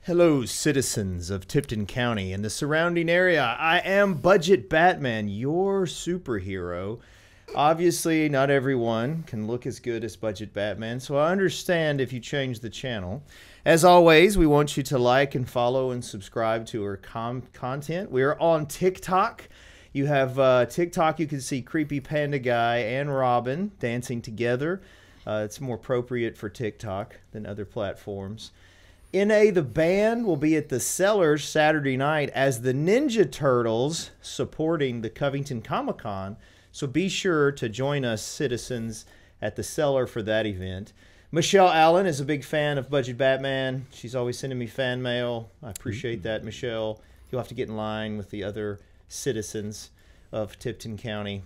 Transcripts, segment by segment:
Hello, citizens of Tipton County and the surrounding area. I am Budget Batman, your superhero. Obviously, not everyone can look as good as Budget Batman, so I understand if you change the channel. As always, we want you to like and follow and subscribe to our content. We are on TikTok. You have TikTok, you can see Creepy Panda Guy and Robin dancing together. It's more appropriate for TikTok than other platforms. N.A. the band will be at the Cellars Saturday night as the Ninja Turtles supporting the Covington Comic-Con. So be sure to join us, citizens, at the Cellar for that event. Michelle Allen is a big fan of Budget Batman. She's always sending me fan mail. I appreciate that, Michelle. You'll have to get in line with the other citizens of Tipton County.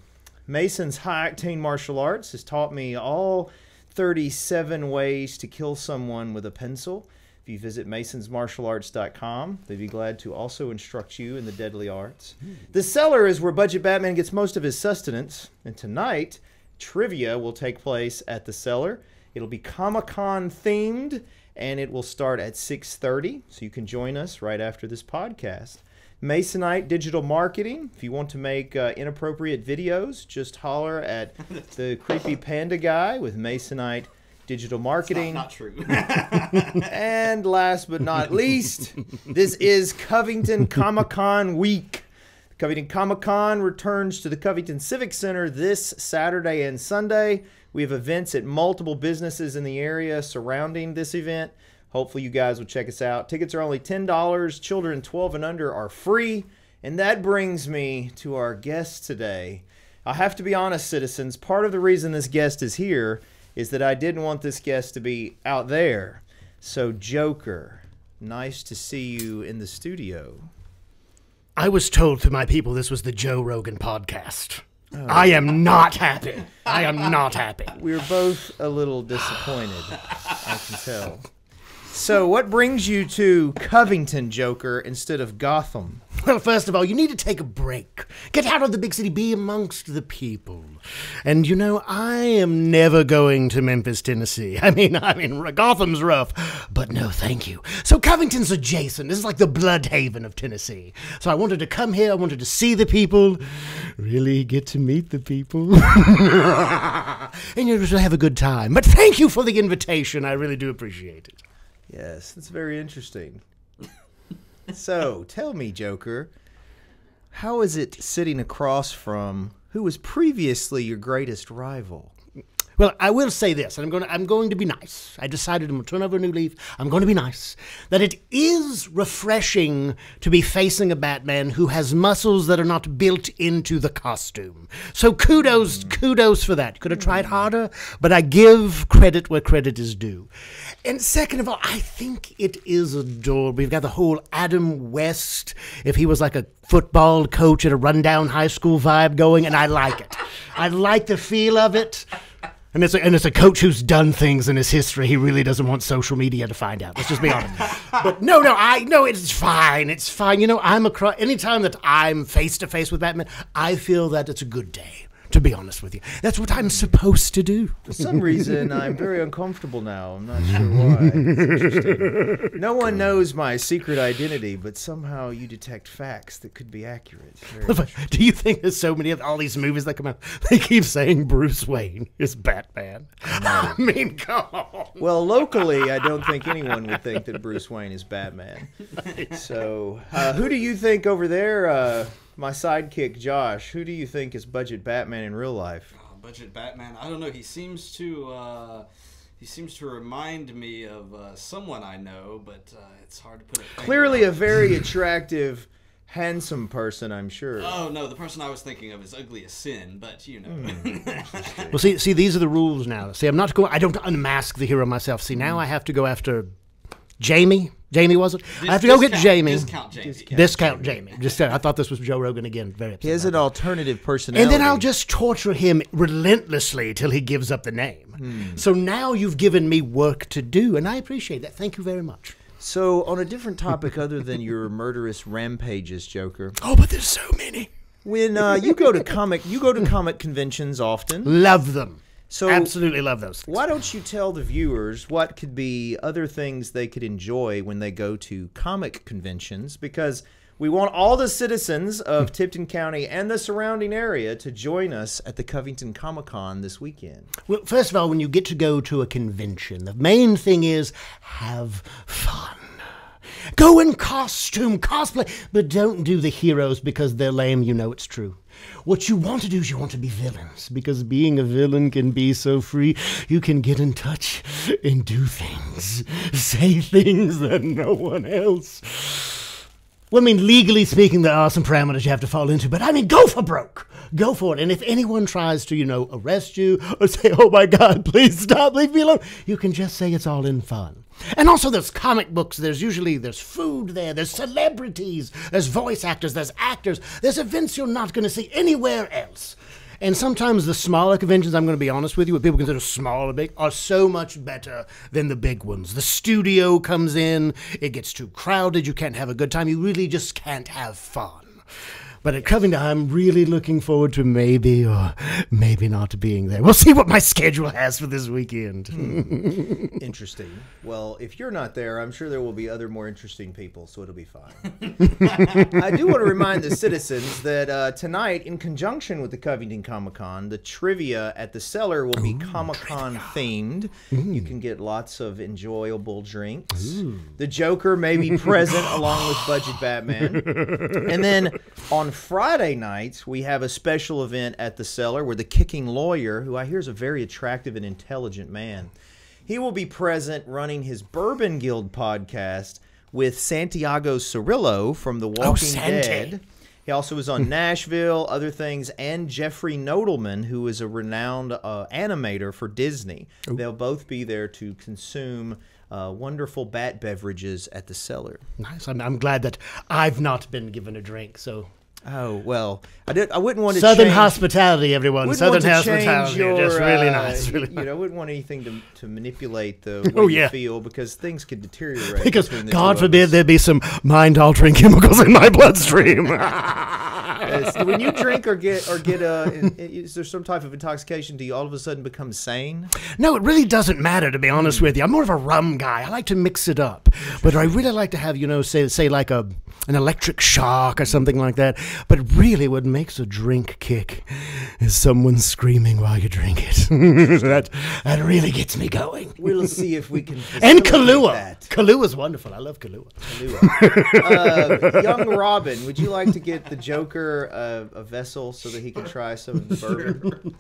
Mason's high-octane martial arts has taught me all 37 ways to kill someone with a pencil. If you visit masonsmartialarts.com, they'd be glad to also instruct you in the deadly arts. The Cellar is where Budget Batman gets most of his sustenance. And tonight, trivia will take place at the Cellar. It'll be Comic-Con themed, and it will start at 6:30, so you can join us right after this podcast. Masonite Digital Marketing. If you want to make inappropriate videos, just holler at the Creepy Panda Guy with Masonite Digital Marketing. Not true. And last but not least, this is Covington Comic-Con week. Covington Comic-Con returns to the Covington Civic Center this Saturday and Sunday. We have events at multiple businesses in the area surrounding this event. Hopefully you guys will check us out. Tickets are only $10. Children 12 and under are free. And that brings me to our guest today. I have to be honest, citizens, part of the reason this guest is here is that I didn't want this guest to be out there. So, Joker, nice to see you in the studio. I was told through my people this was the Joe Rogan podcast. Oh. I am not happy. I am not happy. We're both a little disappointed, I can tell. So, what brings you to Covington, Joker, instead of Gotham? Well, first of all, you need to take a break. Get out of the big city, be amongst the people. And, you know, I am never going to Memphis, Tennessee. I mean, Gotham's rough, but no, thank you. So Covington's adjacent. This is like the blood haven of Tennessee. So I wanted to come here. I wanted to see the people, really get to meet the people, and you know, just have a good time. But thank you for the invitation. I really do appreciate it. Yes, that's very interesting. So, tell me, Joker, how is it sitting across from who was previously your greatest rival? Well, I will say this, and I'm going to be nice. I decided I'm going to turn over a new leaf. I'm going to be nice. That it is refreshing to be facing a Batman who has muscles that are not built into the costume. So kudos for that. Could have tried harder, but I give credit where credit is due. And second of all, I think it is adorable. We've got the whole Adam West, if he was like a football coach at a rundown high school vibe going, and I like it. I like the feel of it. And it's a coach who's done things in his history he really doesn't want social media to find out. Let's just be honest. But no, it's fine. It's fine. You know, anytime that I'm face to face with Batman, I feel that it's a good day. To be honest with you, that's what I'm supposed to do. For some reason, I'm very uncomfortable now. I'm not sure why. It's interesting. No one knows my secret identity, but somehow you detect facts that could be accurate. Do you think there's so many of all these movies that come out? They keep saying Bruce Wayne is Batman. I mean, come on. Well, locally, I don't think anyone would think that Bruce Wayne is Batman. So, who do you think over there? My sidekick, Josh, who do you think is Budget Batman in real life? Budget Batman? I don't know. He seems to remind me of someone I know, but it's hard to put it. Clearly a very attractive, handsome person, I'm sure. Oh, no. The person I was thinking of is ugly as sin, but, you know. Well, see, these are the rules now. See, I don't unmask the hero myself. See, now I have to go after Jamie. Jamie, was it? I have to go get Jamie. Discount Jamie. I thought this was Joe Rogan again. Very upset. He has an alternative personality. And then I'll just torture him relentlessly till he gives up the name. So now you've given me work to do, and I appreciate that. Thank you very much. So, on a different topic other than your murderous rampages, Joker. Oh, but there's so many. When you go to comic conventions often. Love them. So Absolutely love those things. why don't you tell the viewers what could be other things they could enjoy when they go to comic conventions? Because we want all the citizens of Tipton County and the surrounding area to join us at the Covington Comic-Con this weekend. Well, first of all, when you get to go to a convention, the main thing is have fun. Go in costume, cosplay, but don't do the heroes because they're lame. You know it's true. What you want to do is you want to be villains, because being a villain can be so free. You can get in touch and do things, say things that no one else. Well, I mean, legally speaking, there are some parameters you have to fall into, but I mean, go for broke. Go for it. And if anyone tries to, arrest you or say, oh my God, please stop, leave me alone, you can just say it's all in fun. And also there's comic books, there's food there, there's celebrities, there's voice actors, there's actors, there's events you're not going to see anywhere else. And sometimes the smaller conventions, I'm going to be honest with you, what people consider small or big, are so much better than the big ones. The studio comes in, it gets too crowded, you can't have a good time, you really just can't have fun. But at Covington, I'm really looking forward to maybe or maybe not being there. We'll see what my schedule has for this weekend. Interesting. Well, if you're not there, I'm sure there will be other more interesting people, so it'll be fine. I do want to remind the citizens that tonight, in conjunction with the Covington Comic-Con, the trivia at the Cellar will be Comic-Con themed. You can get lots of enjoyable drinks. The Joker may be present along with Budget Batman. And then on Friday nights, we have a special event at the Cellar where the Kicking lawyer, who I hear is a very attractive and intelligent man, he will be present running his Bourbon Guild podcast with Santiago Cirillo from The Walking Dead. He also was on Nashville, other things, and Jeffrey Nodelman, who is a renowned animator for Disney. They'll both be there to consume wonderful bat beverages at the Cellar. Nice. I'm glad that I've not been given a drink, so... Oh, well, I wouldn't want to Southern change, hospitality, everyone. Southern hospitality. Your, just really nice. Really nice. I wouldn't want anything to manipulate the way you feel, because things could deteriorate. Because, God forbid, there be some mind-altering chemicals in my bloodstream. When you drink or get is there some type of intoxication? Do you all of a sudden become sane? No, it really doesn't matter, to be honest with you. I'm more of a rum guy. I like to mix it up. But I really like to have, say like an electric shock or something like that. But really what makes a drink kick is someone screaming while you drink it. that really gets me going. We'll see if we can And Kahlua. Kahlua is wonderful. I love Kahlua. Young Robin, would you like to get the Joker a vessel so that he can try some of the bourbon?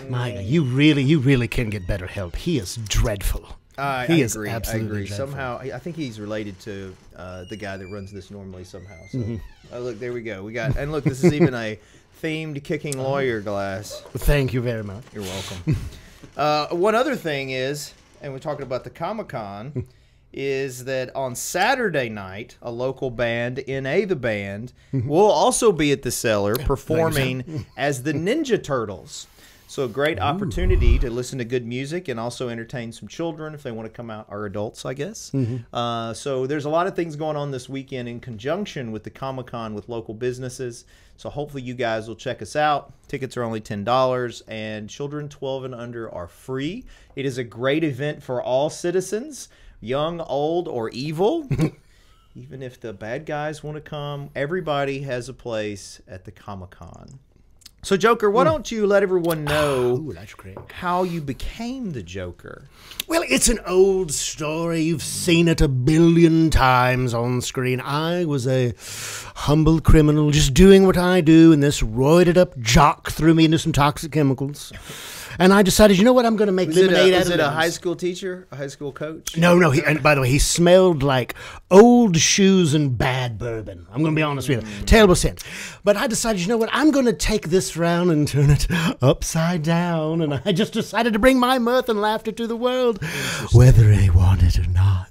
My God, you really can get better help. He is dreadful. I agree. Dreadful. Somehow, I think he's related to the guy that runs this normally somehow. So, look, there we go. And look, this is even a themed Kicking lawyer glass. Thank you very much. You're welcome. One other thing is, and we're talking about the Comic-Con, is that on Saturday night, a local band, N.A. the Band, will also be at the Cellar performing as the Ninja Turtles. So a great opportunity to listen to good music and also entertain some children if they want to come out, or adults, I guess. So there's a lot of things going on this weekend in conjunction with the Comic-Con with local businesses. So hopefully you guys will check us out. Tickets are only $10, and children 12 and under are free. It is a great event for all citizens, young, old, or evil. Even if the bad guys want to come, everybody has a place at the Comic-Con. So, Joker, why don't you let everyone know how you became the Joker? Well, it's an old story. You've seen it a billion times on screen. I was a humble criminal just doing what I do, and this roided-up jock threw me into some toxic chemicals. And I decided, you know what, I'm going to make lemonade out of it. Was it a high school teacher, a high school coach? No. And by the way, he smelled like old shoes and bad bourbon. I'm going to be honest with you. Terrible scent. But I decided, you know what, I'm going to take this round and turn it upside down. And I just decided to bring my mirth and laughter to the world, whether they want it or not.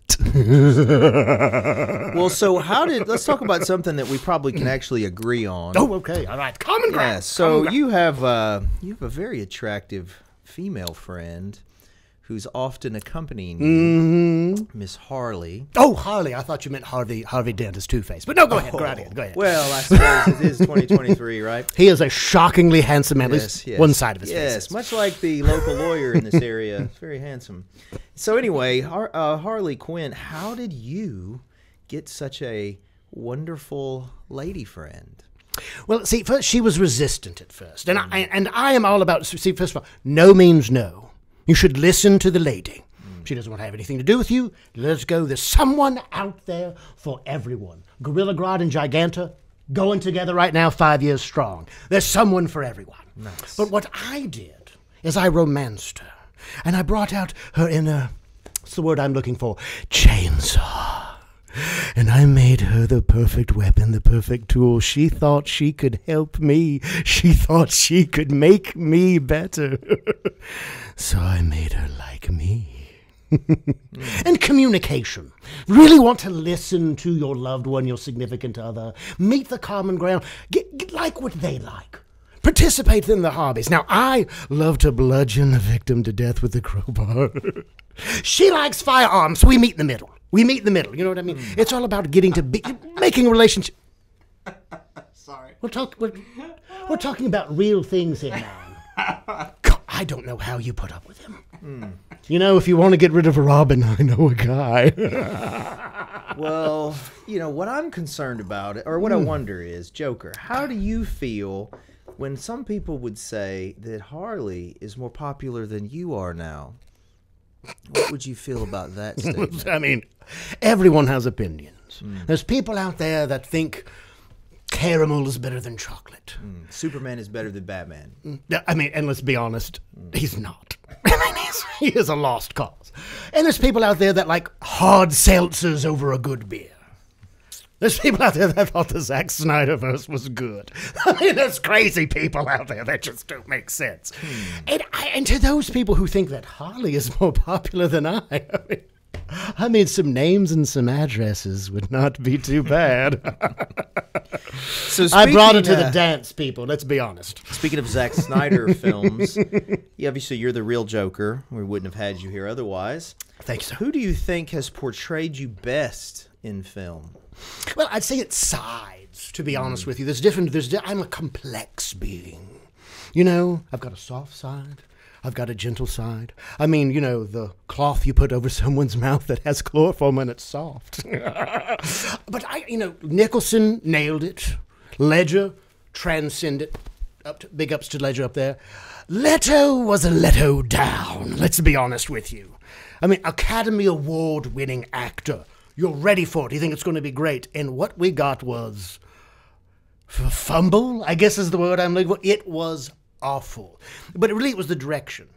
Well, so let's talk about something that we probably can actually agree on. Oh, okay. All right. Common ground. Yeah, so you have a very attractive female friend who's often accompanying you, Miss Harley. Oh, Harley. I thought you meant Harvey Dent as Two-Face. But no, go ahead. Go ahead. Go ahead. Well, I suppose it is 2023, right? He is a shockingly handsome man. At least one side of his face. Yes, much like the local lawyer in this area. Very handsome. So anyway, Harley Quinn, how did you get such a wonderful lady friend? Well, see, first she was resistant at first, and I am all about. See, first of all, no means no. You should listen to the lady. She doesn't want to have anything to do with you. Let's go. There's someone out there for everyone. Gorilla Grodd and Giganta going together right now, 5 years strong. There's someone for everyone. Nice. But what I did is I romanced her, and I brought out her inner. What's the word I'm looking for? Chainsaw. And I made her the perfect weapon, the perfect tool. She thought she could help me. She thought she could make me better. So I made her like me. And communication. Really want to listen to your loved one, your significant other. Meet the common ground. Get like what they like. Participate in the hobbies. Now, I love to bludgeon a victim to death with a crowbar. She likes firearms, so we meet in the middle. We meet in the middle. You know what I mean? It's all about getting to making a relationship. Sorry. We're talking about real things here now. God, I don't know how you put up with him. You know, if you want to get rid of a Robin, I know a guy. Well, you know, what I'm concerned about, or what I wonder is, Joker, how do you feel when some people would say that Harley is more popular than you are now? What would you feel about that statement? I mean, everyone has opinions. There's people out there that think caramel is better than chocolate. Superman is better than Batman. I mean, and let's be honest, he's not. I mean, he is a lost cause. And there's people out there that like hard seltzers over a good beer. There's people out there that thought the Zack Snyderverse was good. I mean, there's crazy people out there that just don't make sense. And to those people who think that Harley is more popular than I mean, some names and some addresses would not be too bad. So I brought it to the dance, people. Let's be honest. Speaking of Zack Snyder films, obviously you're the real Joker. We wouldn't have had you here otherwise. Thank you, sir. Who do you think has portrayed you best in film? Well, I'd say it's sides, to be honest with you. I'm a complex being. You know, I've got a soft side. I've got a gentle side. I mean, you know, the cloth you put over someone's mouth that has chloroform and it's soft. But Nicholson nailed it. Ledger transcended. Big ups to Ledger up there. Leto was a Leto down. Let's be honest with you. I mean, Academy Award winning actor. You're ready for it. You think it's going to be great. And what we got was fumble, I guess is the word I'm looking for. It was awful. But it really was the direction.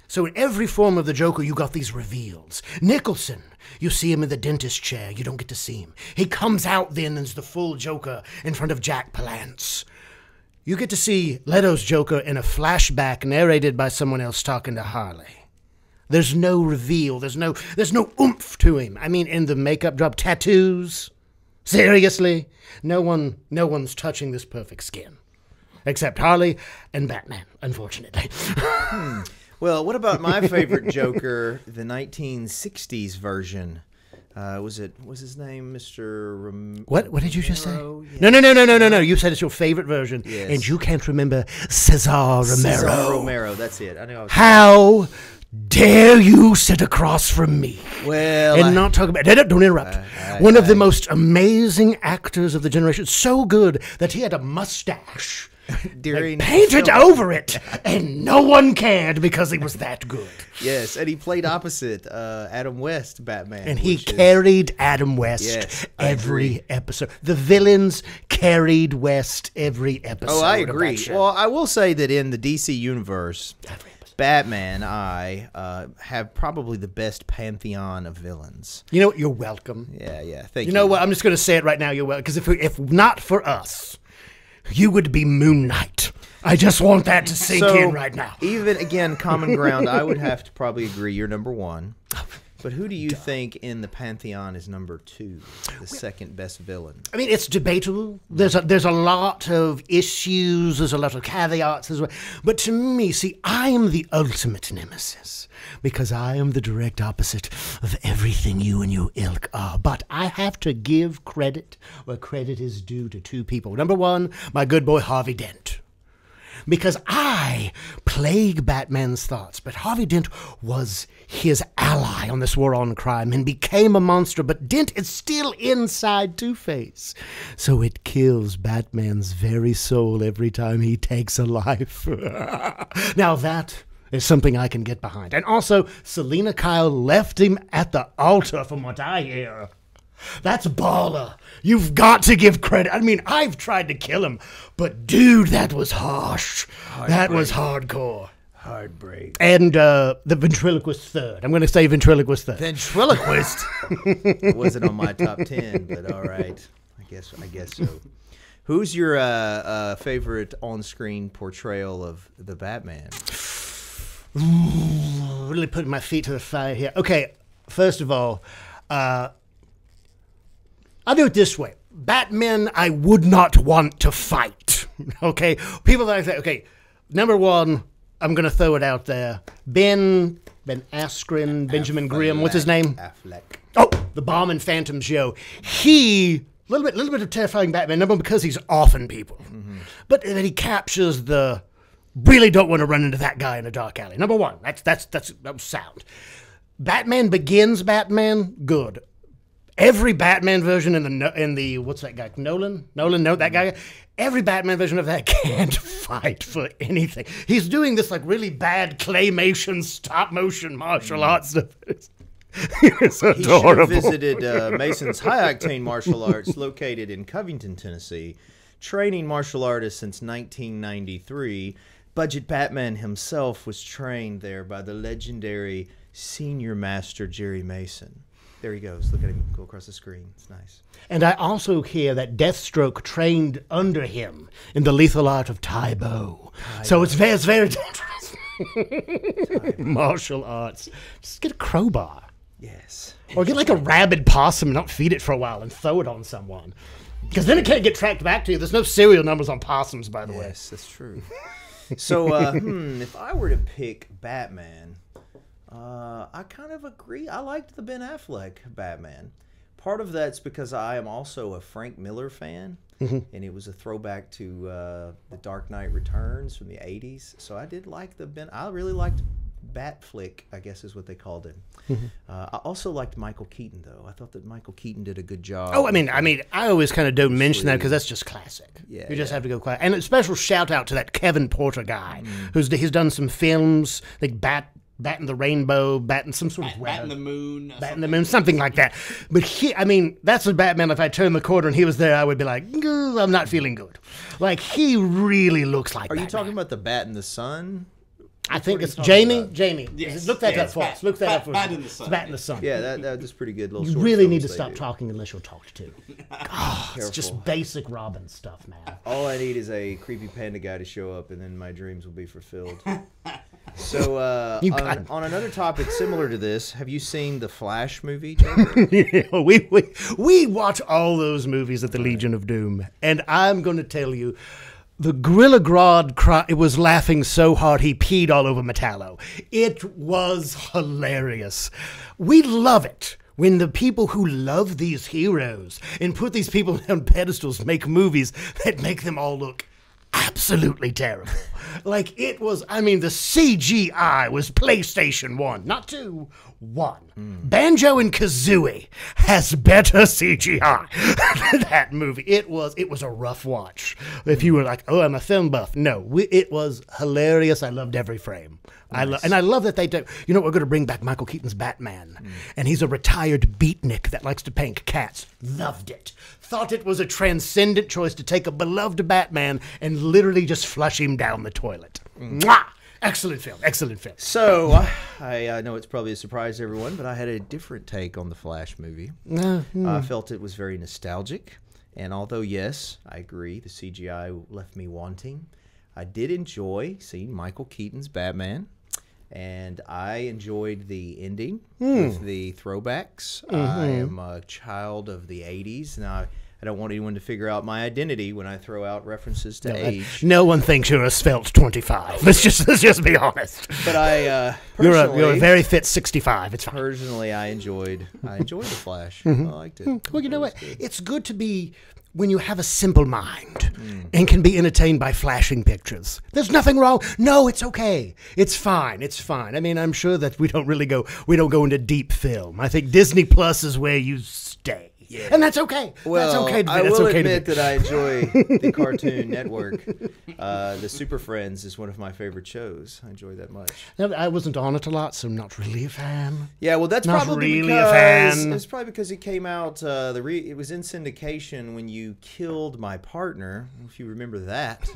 So in every form of the Joker, you got these reveals. Nicholson, you see him in the dentist chair. You don't get to see him. He comes out then as the full Joker in front of Jack Palance. You get to see Leto's Joker in a flashback narrated by someone else talking to Harley. There's no reveal. There's no oomph to him. I mean, in the makeup drop, tattoos. Seriously, no one's touching this perfect skin, except Harley and Batman. Unfortunately. Well, what about my favorite Joker, the 1960s version? Was his name Mr. What did you just say? Yeah. No. You said it's your favorite version, Yes. And you can't remember Cesar Romero. Cesar Romero, that's it. I know. How dare you sit across from me? Well, And not talk about... Don't interrupt. One of the most amazing actors of the generation. So good that he had a mustache. during Painted film. over it. And no one cared because he was that good. Yes, and he played opposite Adam West Batman. And he which is- carried Adam West Yes, I every agree. episode. The villains carried West every episode. Oh, I of agree. that show. Well, I will say that in the DC universe, Every episode. Batman, I have probably the best pantheon of villains. You know what? You're welcome. Yeah. Thank you. You know what? I'm just going to say it right now. You're welcome. Because if not for us, you would be Moon Knight. I just want that to sink in right now. Even again, common ground. I would have to probably agree. You're number one. But who do you think in the pantheon is number 2, the second best villain? I mean, it's debatable. There's a lot of issues. There's a lot of caveats as well. But to me, see, I am the ultimate nemesis because I am the direct opposite of everything you and your ilk are. But I have to give credit where credit is due to 2 people. Number 1, my good boy Harvey Dent. Because I plague Batman's thoughts, but Harvey Dent was his ally on this war on crime and became a monster, but Dent is still inside Two-Face. So it kills Batman's very soul every time he takes a life. Now that is something I can get behind. And also, Selena Kyle left him at the altar from what I hear. That's baller. You've got to give credit. I mean, I've tried to kill him, but dude, that was harsh. That was hardcore. Heartbreak. And the ventriloquist third. I'm going to say ventriloquist third. Ventriloquist? It wasn't on my top 10, but all right. I guess so. Who's your favorite on-screen portrayal of the Batman? Ooh, really putting my feet to the fire here. Okay, first of all, I'll do it this way. Batman I would not want to fight. Okay? People that I say, okay, number 1, I'm going to throw it out there. Ben Askren, Benjamin Grimm, what's his name? Affleck. Oh, the Bomb and Phantom Joe. He, little bit of terrifying Batman, number 1, because he's offing people. Mm-hmm. But then he captures the, really don't want to run into that guy in a dark alley. Number 1, that was sound. Batman Begins Batman, good. Every Batman version in the what's that guy? Nolan, that guy. Every Batman version of that can't fight for anything. He's doing this like really bad claymation, stop motion martial arts stuff. It's adorable. He should have visited Mason's High Octane Martial Arts, located in Covington, Tennessee, training martial artists since 1993. Budget Batman himself was trained there by the legendary senior master Jerry Mason. There he goes. Look at him go across the screen. It's nice. And I also hear that Deathstroke trained under him in the lethal art of Tai Bo. So it's very dangerous. Martial arts. Just get a crowbar. Yes. Or get like a rabid possum and not feed it for a while and throw it on someone. Because then it can't get tracked back to you. There's no serial numbers on possums, by the way. Yes, that's true. So, if I were to pick Batman... I kind of agree. I liked the Ben Affleck Batman. Part of that's because I am also a Frank Miller fan, and it was a throwback to The Dark Knight Returns from the 80s. So I did like the Ben. I really liked Batflick, I guess is what they called it. I also liked Michael Keaton, though. I thought that Michael Keaton did a good job. Oh, I mean, I always kind of don't mention that because that's just classic. Yeah, you just have to go quiet. And a special shout out to that Kevin Porter guy he's done some films like Bat in the Rainbow, Bat in some sort of Bat in the Moon. Bat in the Moon, something like that. But that's a Batman. If I turned the corner and he was there, I would be like, I'm not feeling good. Like, he really looks like Batman. Are you talking about the Bat in the Sun? I think it's Jamie. About? Jamie. Yes. Look that up for us. Look that up for us. Bat in the Sun. It's Bat in the Sun. Yeah, that's pretty good. Little You short really films need to they stop do. talking unless you're talked to. It's just basic Robin stuff, man. All I need is a creepy panda guy to show up, and then my dreams will be fulfilled. So, on another topic similar to this, have you seen the Flash movie, Jacob? Yeah, we watch all those movies at the Legion of Doom, and I'm going to tell you, the Gorilla Grodd was laughing so hard he peed all over Metallo. It was hilarious. We love it when the people who love these heroes and put these people on pedestals make movies that make them all look absolutely terrible. Like, it was, the CGI was PlayStation 1, not 2, 1. Banjo and Kazooie has better CGI than that movie. It was a rough watch. If you were like, oh, I'm a film buff. No, it was hilarious. I loved every frame. Nice. I love that they do. You know, we're going to bring back Michael Keaton's Batman. And he's a retired beatnik that likes to paint cats. Loved it. Thought it was a transcendent choice to take a beloved Batman and literally just flush him down the toilet. Mwah! Excellent film. Excellent film. So, I know it's probably a surprise to everyone, but I had a different take on the Flash movie. I felt it was very nostalgic. And although, yes, I agree, the CGI left me wanting, I did enjoy seeing Michael Keaton's Batman. And I enjoyed the ending with the throwbacks. I am a child of the 80s. Now, I don't want anyone to figure out my identity when I throw out references to age. No one thinks you're a svelte 25. Let's just be honest. But I you're a very fit 65. It's fine. Personally, I enjoyed the Flash. I liked it. Well, you know what? It's good to be when you have a simple mind and can be entertained by flashing pictures. There's nothing wrong. No, it's okay. It's fine. It's fine. I mean, I'm sure that we don't go into deep film. I think Disney Plus is where you stay. Yeah. And that's okay. Well, that's okay. I will admit that I enjoy the Cartoon Network. The Super Friends is one of my favorite shows. I enjoy that much. Now, I wasn't on it a lot, so I'm not really a fan. Yeah, well, that's not probably really because a fan. It's probably because it came out. It was in syndication when you killed my partner. If you remember that.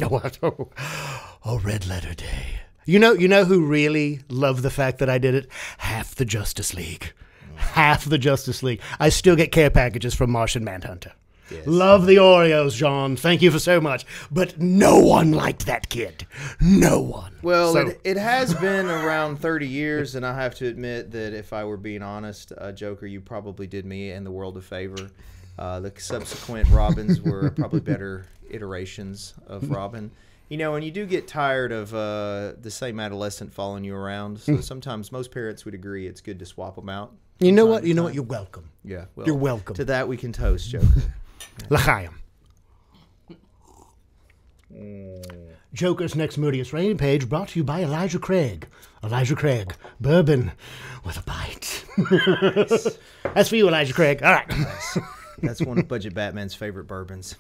Oh, Red Letter Day. You know who really loved the fact that I did it? Half the Justice League. Half the Justice League. I still get care packages from Martian Manhunter. Yes. Love the Oreos, John. Thank you for so much. But no one liked that kid. No one. Well, it has been around 30 years, and I have to admit that if I were being honest, Joker, you probably did me and the world a favor. The subsequent Robins were probably better iterations of Robin. You know, and you do get tired of the same adolescent following you around. So sometimes most parents would agree it's good to swap them out. You know what? You're welcome. Yeah, well, you're welcome. To that we can toast, Joker. L'chaim. Joker's Next Moodiest Rating Page brought to you by Elijah Craig. Elijah Craig, bourbon with a bite. Nice. That's for you, Elijah Craig. All right. Nice. That's one of Budget Batman's favorite bourbons.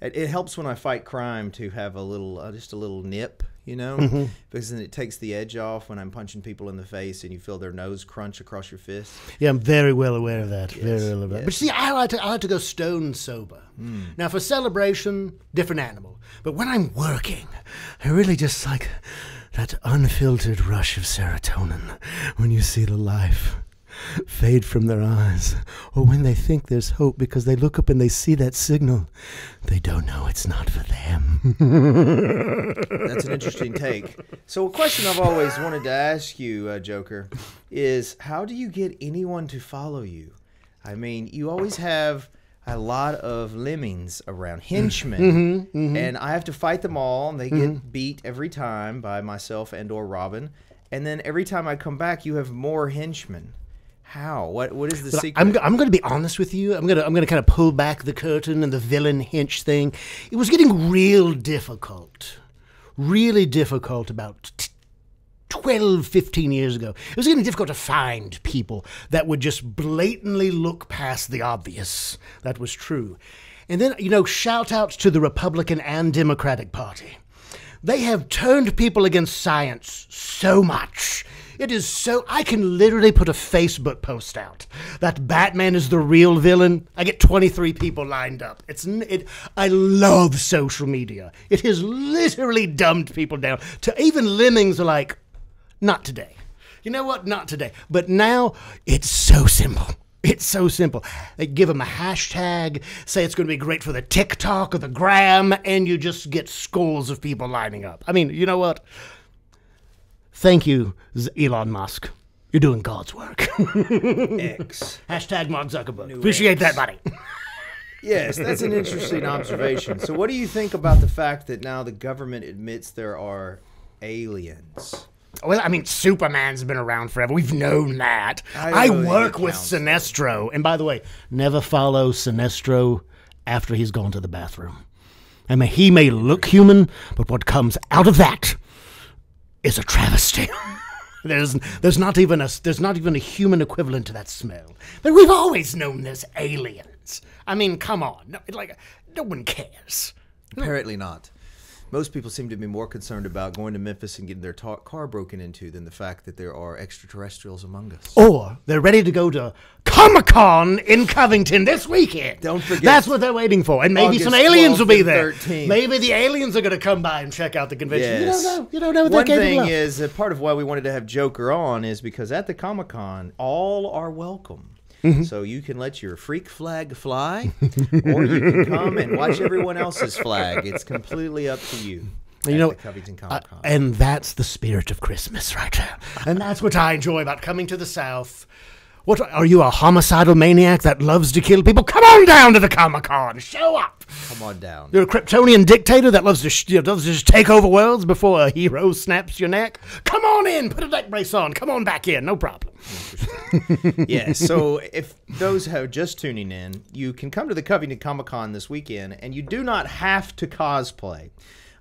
It helps when I fight crime to have a little, just a little nip, you know, because then it takes the edge off when I'm punching people in the face and you feel their nose crunch across your fist. Yeah, I'm very well aware of that. Yes, very well aware of that. But see, I like to go stone sober. Now, for celebration, different animal. But when I'm working, I really just like that unfiltered rush of serotonin when you see the life fade from their eyes, or when they think there's hope because they look up and they see that signal. They don't know it's not for them. That's an interesting take. So a question I've always wanted to ask you, Joker, is how do you get anyone to follow you? I mean, you always have a lot of lemmings around, henchmen, and I have to fight them all, and they get beat every time by myself and or Robin, and then every time I come back, you have more henchmen. How? What is the secret? I'm going to be honest with you. I'm going to kind of pull back the curtain and the villain hench thing. It was getting real difficult. Really difficult about 12, 15 years ago. It was getting difficult to find people that would just blatantly look past the obvious. That was true. And then, shout out to the Republican and Democratic Party. They have turned people against science so much. It is so... I can literally put a Facebook post out that Batman is the real villain. I get 23 people lined up. I love social media. It has literally dumbed people down. To even lemmings are like, not today. You know what? Not today. But now, it's so simple. It's so simple. They give them a hashtag, say it's going to be great for the TikTok or the Gram, and you just get scores of people lining up. I mean, you know what? Thank you, Elon Musk. You're doing God's work. X. Hashtag Mark Zuckerberg. Appreciate that, buddy. Yes, that's an interesting observation. So what do you think about the fact that now the government admits there are aliens? Well, I mean, Superman's been around forever. We've known that. I work with Sinestro. And by the way, never follow Sinestro after he's gone to the bathroom. I mean, he may look human, but what comes out of that is a travesty. There's not even a human equivalent to that smell. But we've always known there's aliens. I mean, come on. No one cares. Apparently not. Most people seem to be more concerned about going to Memphis and getting their car broken into than the fact that there are extraterrestrials among us. Or they're ready to go to Comic-Con in Covington this weekend. Don't forget. That's what they're waiting for. And maybe August some aliens will be there. 13th. Maybe the aliens are going to come by and check out the convention. Yes. You don't know what One they're capable thing of. is that part of why we wanted to have Joker on is because at the Comic-Con, all are welcome. So you can let your freak flag fly, or you can come and watch everyone else's flag. It's completely up to you. You know, the Covington Comic Con. and that's the spirit of Christmas right there. And that's what I enjoy about coming to the South. What, are you a homicidal maniac that loves to kill people? Come on down to the Comic-Con. Show up. Come on down. You're a Kryptonian dictator that loves to, loves to just take over worlds before a hero snaps your neck? Come on in. Put a neck brace on. Come on back in. No problem. Yeah, so if those who are just tuning in, you can come to the Covington Comic Con this weekend, and you do not have to cosplay.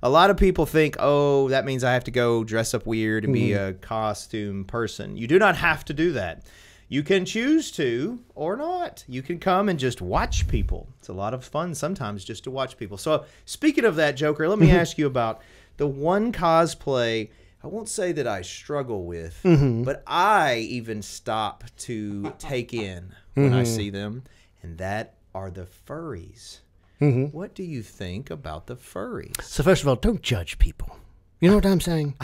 A lot of people think, oh, that means I have to go dress up weird and be a costume person. You do not have to do that. You can choose to or not. You can come and just watch people. It's a lot of fun sometimes just to watch people. So speaking of that, Joker, let me ask you about the one cosplay I won't say that I struggle with, but I even stop to take in when I see them, and that are the furries. What do you think about the furries? So first of all, don't judge people. You know what I'm saying?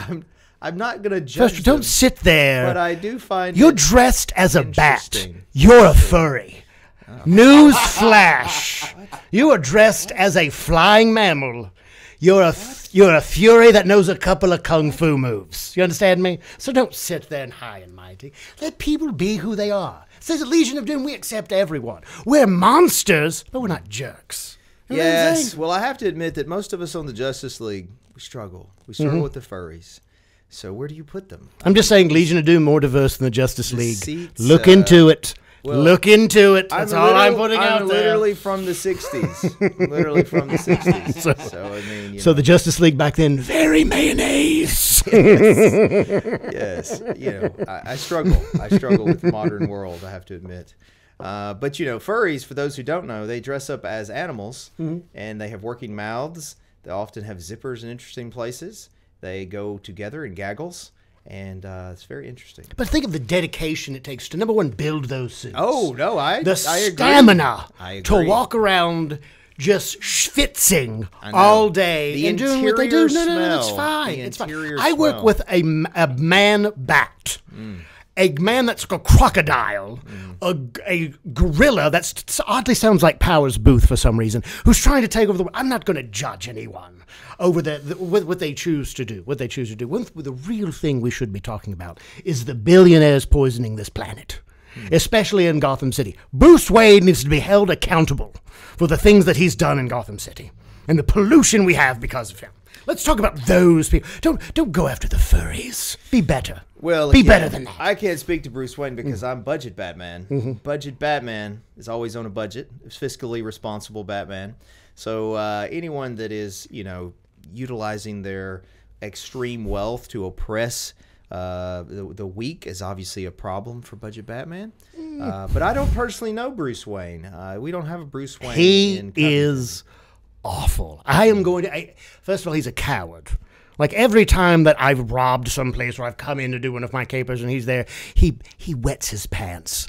I'm not going to judge First, don't sit there. but I do find You're it dressed as a bat. interesting. You're a furry. News flash. You are dressed as a flying mammal. You're a fury that knows a couple of kung fu moves. You understand me? So don't sit there and high and mighty. Let people be who they are. Says the Legion of Doom, we accept everyone. We're monsters, but we're not jerks. You know what I'm Yes. saying? Well, I have to admit that most of us on the Justice League, we struggle. We struggle with the furries. So where do you put them? I'm just saying Legion of Doom more diverse than the Justice League. seats, Look into it. well, Look into it. That's all I'm putting out there. literally from the 60s. Literally from the 60s. So I mean, you So know, the Justice League back then, very mayonnaise. yes. You know, I struggle. I struggle with the modern world, I have to admit. But, you know, furries, for those who don't know, they dress up as animals, and they have working mouths. They often have zippers in interesting places. They go together in gaggles, and it's very interesting. But think of the dedication it takes to, number one, build those suits. Oh, no, I agree. Stamina I to agree. walk around just schwitzing I know. all day The and doing what they do. interior No, it's smell. fine. The It's fine. interior I work smell. with a man bat. A man that's a crocodile, a gorilla that's oddly sounds like Powers Booth for some reason, who's trying to take over the world. I'm not going to judge anyone over what they choose to do. What they choose to do. The real thing we should be talking about is the billionaires poisoning this planet, especially in Gotham City. Bruce Wayne needs to be held accountable for the things that he's done in Gotham City and the pollution we have because of him. Let's talk about those people. Don't go after the furries. Be better. Well, be again, better than that. I can't speak to Bruce Wayne because I'm Budget Batman. Budget Batman is always on a budget. It's fiscally responsible Batman. So anyone that is, you know, utilizing their extreme wealth to oppress the weak is obviously a problem for Budget Batman. But I don't personally know Bruce Wayne. We don't have a Bruce Wayne. He in Covington. is awful. I am going to. First of all, he's a coward. Like every time that I've robbed someplace or I've come in to do one of my capers and he's there, he wets his pants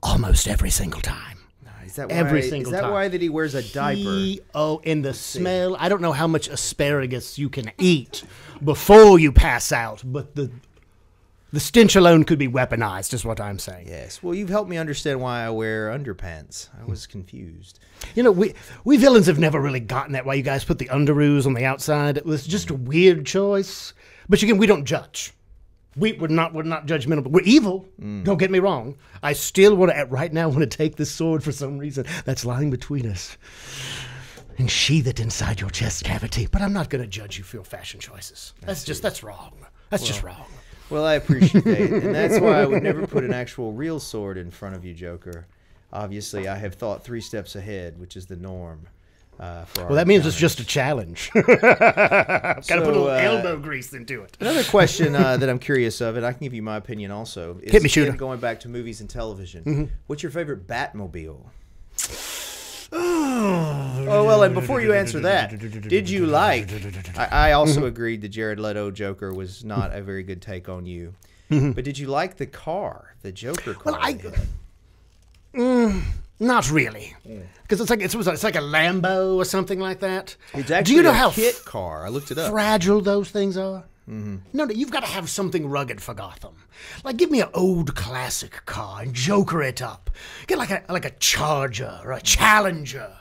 almost every single time. Is that every why, single is that time. why that he wears a diaper? And the smell. I don't know how much asparagus you can eat before you pass out, but the stench alone could be weaponized, is what I'm saying. Yes. Well, you've helped me understand why I wear underpants. I was confused. You know, we villains have never really gotten that. Why you guys put the underoos on the outside? It was just a weird choice. But again, we don't judge. We're not judgmental. But we're evil. Don't get me wrong. I still want to right now want to take this sword for some reason that's lying between us and sheath it inside your chest cavity. But I'm not going to judge you for your fashion choices. That's wrong. That's just wrong. Well, I appreciate that. And that's why I would never put an actual real sword in front of you, Joker. Obviously, I have thought 3 steps ahead, which is the norm. Well, that means it's just a challenge. Got to put a little elbow grease into it. Another question that I'm curious of, and I can give you my opinion also, is Hit me, shooter. going back to movies and television. What's your favorite Batmobile? Oh, well, and before you answer that, did you like... I also agreed that Jared Leto Joker was not a very good take on you. But did you like the car, the Joker car? Well, not really, because it's like a Lambo or something like that. It's actually Do you know a how kit car. I looked it up. fragile those things are? No, you've got to have something rugged for Gotham. Like, give me an old classic car and Joker it up. Get like a Charger or a Challenger.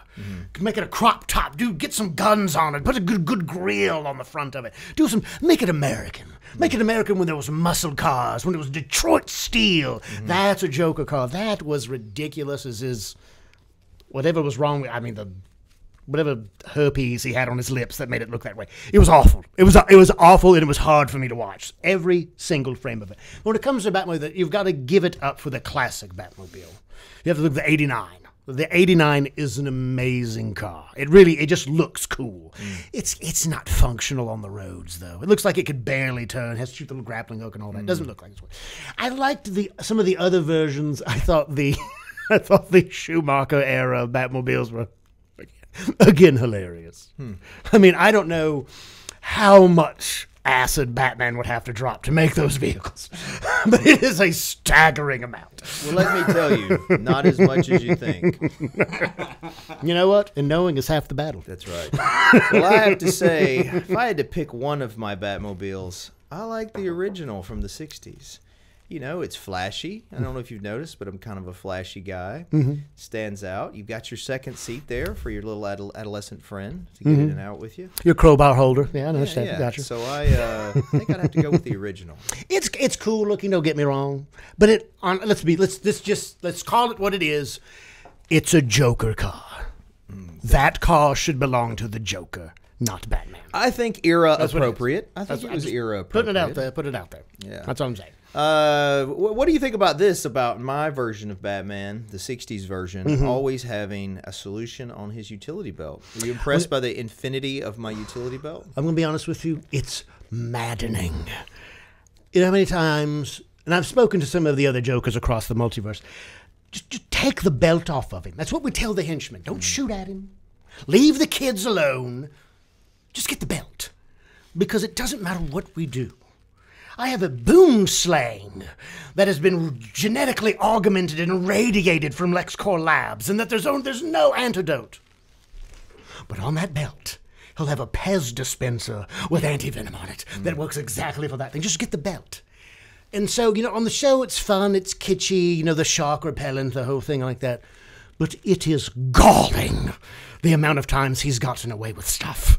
Make it a crop top. Dude, get some guns on it. Put a good grill on the front of it. Make it American. Make it American when there was muscle cars, when it was Detroit steel. That's a Joker car. That was ridiculous as is whatever was wrong with, whatever herpes he had on his lips that made it look that way. It was awful. It was awful, and it was hard for me to watch. Every single frame of it. When it comes to Batmobile, you've got to give it up for the classic Batmobile. You have to look at the 89. The 89 is an amazing car. It just looks cool. It's not functional on the roads, though. It looks like it could barely turn. It has to shoot the little grappling hook and all that. It doesn't look like it's. I liked some of the other versions. I thought the Schumacher era Batmobiles were again hilarious. I mean, I don't know how much acid Batman would have to drop to make those vehicles, but it is a staggering amount. Well, let me tell you, not as much as you think. You know what? And knowing is half the battle. That's right. Well, I have to say, if I had to pick one of my Batmobiles, I like the original from the 60s. You know, it's flashy. I don't know if you've noticed, but I'm kind of a flashy guy. Stands out. You've got your second seat there for your little adolescent friend to get in and out with you. Your crowbar holder. Yeah, I understand. Yeah. Gotcha. So I think I'd have to go with the original. It's cool looking. Don't get me wrong, but let's call it what it is. It's a Joker car. That car should belong to the Joker, not Batman. I think era appropriate. I think it was era appropriate. Put it out there. Yeah. That's all I'm saying. What do you think about this, about my version of Batman, the 60s version, always having a solution on his utility belt? Were you impressed by the infinity of my utility belt? I'm going to be honest with you. It's maddening. You know how many times, and I've spoken to some of the other Jokers across the multiverse, just take the belt off of him. That's what we tell the henchmen. Don't shoot at him. Leave the kids alone. Just get the belt. Because it doesn't matter what we do. I have a boom slang that has been genetically augmented and irradiated from LexCorp Labs, and that there's no antidote. But on that belt, he'll have a Pez dispenser with anti-venom on it that works exactly for that thing. Just get the belt. And so, you know, on the show, it's fun, it's kitschy, you know, the shark repellent, the whole thing like that. But it is galling, the amount of times he's gotten away with stuff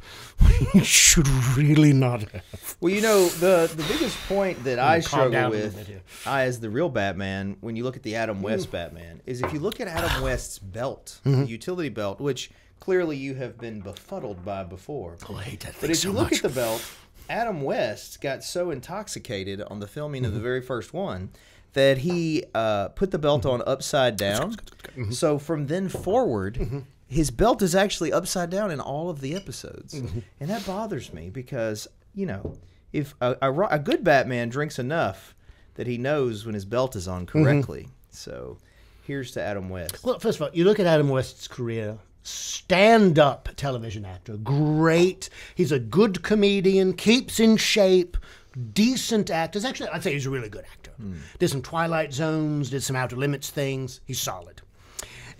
he should really not have. Well, you know, the biggest point that I struggle with, as the real Batman, when you look at the Adam West Batman, is if you look at Adam West's belt, the utility belt, which clearly you have been befuddled by before. Oh, I hate that thing But if so you look much. at the belt, Adam West got so intoxicated on the filming of the very first one that he put the belt on upside down. So from then forward, his belt is actually upside down in all of the episodes. And that bothers me because, you know, if a good Batman drinks enough that he knows when his belt is on correctly. So here's to Adam West. Well, first of all, you look at Adam West's career, stand-up television actor, great. He's a good comedian, keeps in shape, decent actor. Actually, I'd say he's a really good actor. Did some Twilight Zones, did some Outer Limits things. He's solid.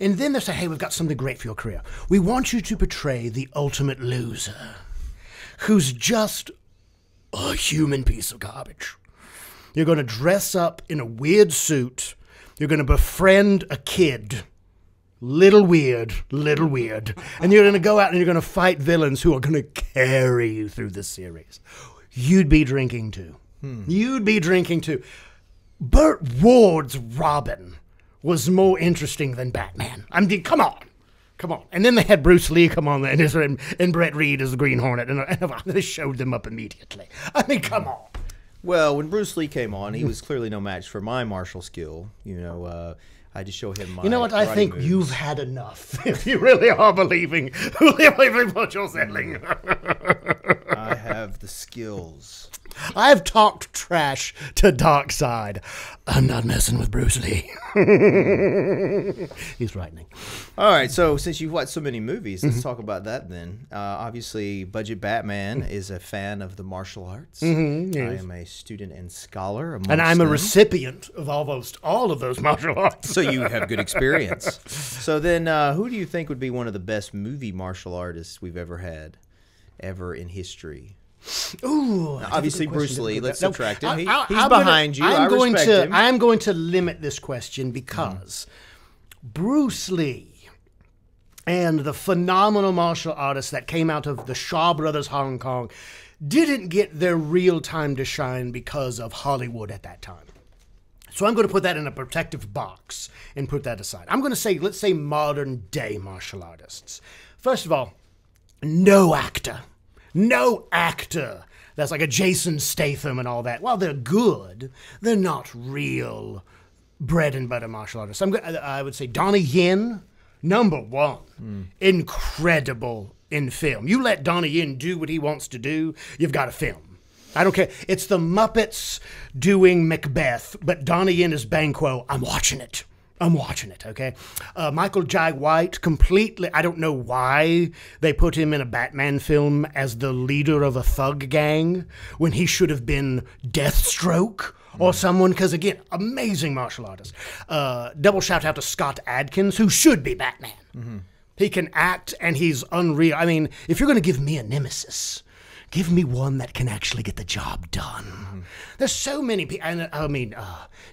And then they say, hey, we've got something great for your career. We want you to portray the ultimate loser who's just a human piece of garbage. You're going to dress up in a weird suit. You're going to befriend a kid. Little weird. And you're going to go out and you're going to fight villains who are going to carry you through the series. You'd be drinking too. You'd be drinking too. Burt Ward's Robin was more interesting than Batman. I mean, come on. And then they had Bruce Lee come on and Brett Reed as the Green Hornet, and they showed them up immediately. I mean, come on. Well, when Bruce Lee came on, he was clearly no match for my martial skill. You know, I just show him my. You know what? I karate think moves. you've had enough. If you really are believing what you're selling. I have the skills. I've talked trash to Darkseid. I'm not messing with Bruce Lee. He's frightening. All right, so since you've watched so many movies, let's talk about that then. Obviously, Budget Batman is a fan of the martial arts. Yes. I am a student and scholar amongst And I'm a them. recipient of almost all of those martial arts. So you have good experience. So then, who do you think would be one of the best movie martial artists we've ever had, ever in history? Ooh, Now, obviously, Bruce Lee. Let's subtract him. He's I'm behind you. I respect him. I'm going to limit this question because Bruce Lee, and the phenomenal martial artists that came out of the Shaw Brothers Hong Kong didn't get their real time to shine because of Hollywood at that time. So I'm going to put that in a protective box and put that aside. I'm going to say, let's say modern day martial artists. First of all, no actor that's like a Jason Statham and all that. While they're good, they're not real bread and butter martial artists. I would say Donnie Yen, #1, incredible in film. You let Donnie Yen do what he wants to do, you've got a film. I don't care. It's the Muppets doing Macbeth, but Donnie Yen is Banquo. I'm watching it, okay? Michael Jai White, completely, I don't know why they put him in a Batman film as the leader of a thug gang when he should have been Deathstroke or someone, because, again, amazing martial artist. Double shout out to Scott Adkins, who should be Batman. He can act, and he's unreal. I mean, if you're going to give me a nemesis, give me one that can actually get the job done. There's so many people, I mean,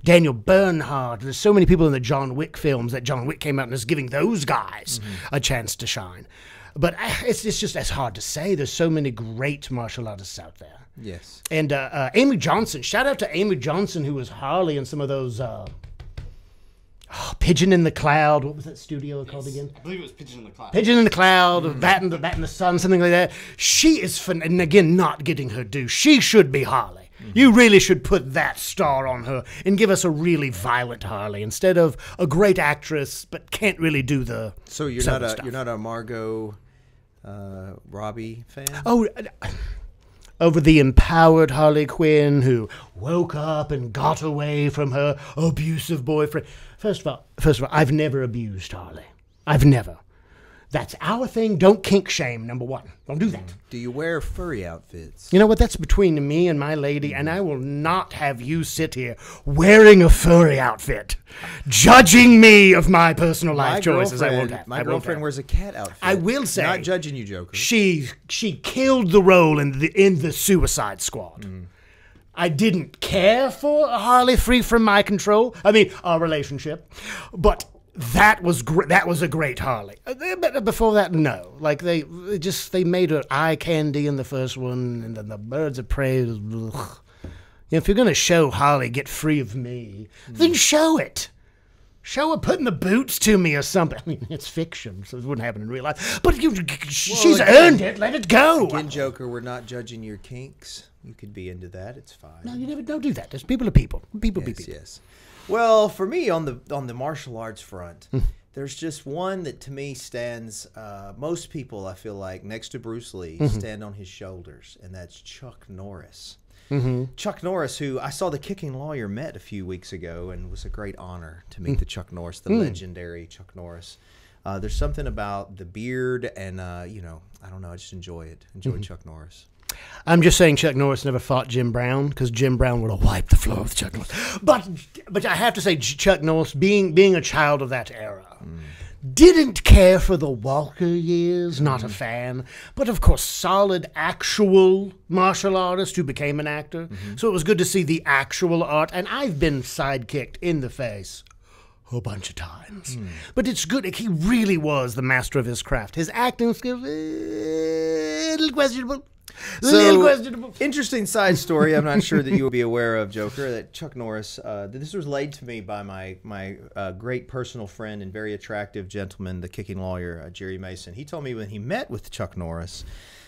Daniel Bernhardt, there's so many people in the John Wick films that John Wick came out and is giving those guys a chance to shine. But it's just as hard to say. There's so many great martial artists out there. Yes. And Amy Johnson, shout out to Amy Johnson, who was Harley in some of those... Pigeon in the Cloud. What was that studio called again? I believe it was Pigeon in the Cloud. Pigeon in the Cloud, Bat in the Sun, something like that. She is fun, and again, not getting her due. She should be Harley. You really should put that star on her and give us a really violent Harley instead of a great actress but can't really do the. So you're not a Margot Robbie fan? Oh. Over the empowered Harley Quinn who woke up and got away from her abusive boyfriend. First of all, I've never abused Harley. I've never. That's our thing. Don't kink shame, #1. Don't do that. Do you wear furry outfits? You know what? That's between me and my lady, and I will not have you sit here wearing a furry outfit, judging me of my personal life choices. I won't have. My girlfriend wears a cat outfit. I will say, not judging you, Joker. She killed the role in the Suicide Squad. I didn't care for a Harley free from my control. I mean, our relationship, but that was that was a great Harley. But before that, no. Like they made her eye candy in the first one, and then the Birds of Prey. Ugh. You know, if you're gonna show Harley get free of me, then show it. Show her putting the boots to me or something. I mean, it's fiction, so it wouldn't happen in real life. But she's earned it. Let it go. Again, Joker, we're not judging your kinks. You could be into that. It's fine. No, you never. Don't do that. There's people are people. People be people. Yes. Well, for me, on the martial arts front, there's just one that to me stands. Most people, I feel like, next to Bruce Lee, stand on his shoulders, and that's Chuck Norris. Chuck Norris, who I saw the Kicking Lawyer met a few weeks ago, and it was a great honor to meet the Chuck Norris, the legendary Chuck Norris. There's something about the beard, and you know, I don't know, I just enjoy it. Enjoy Chuck Norris. I'm just saying Chuck Norris never fought Jim Brown because Jim Brown would have wiped the floor with Chuck Norris. But I have to say Chuck Norris, being a child of that era, didn't care for the Walker years, not a fan. But of course, solid actual martial artist who became an actor. So it was good to see the actual art. And I've been sidekicked in the face a bunch of times. But it's good. He really was the master of his craft. His acting skills, a little questionable. Interesting side story. I'm not sure that you will be aware of, Joker, that Chuck Norris, this was laid to me by my great personal friend and very attractive gentleman, the Kicking Lawyer, Jerry Mason. He told me when he met with Chuck Norris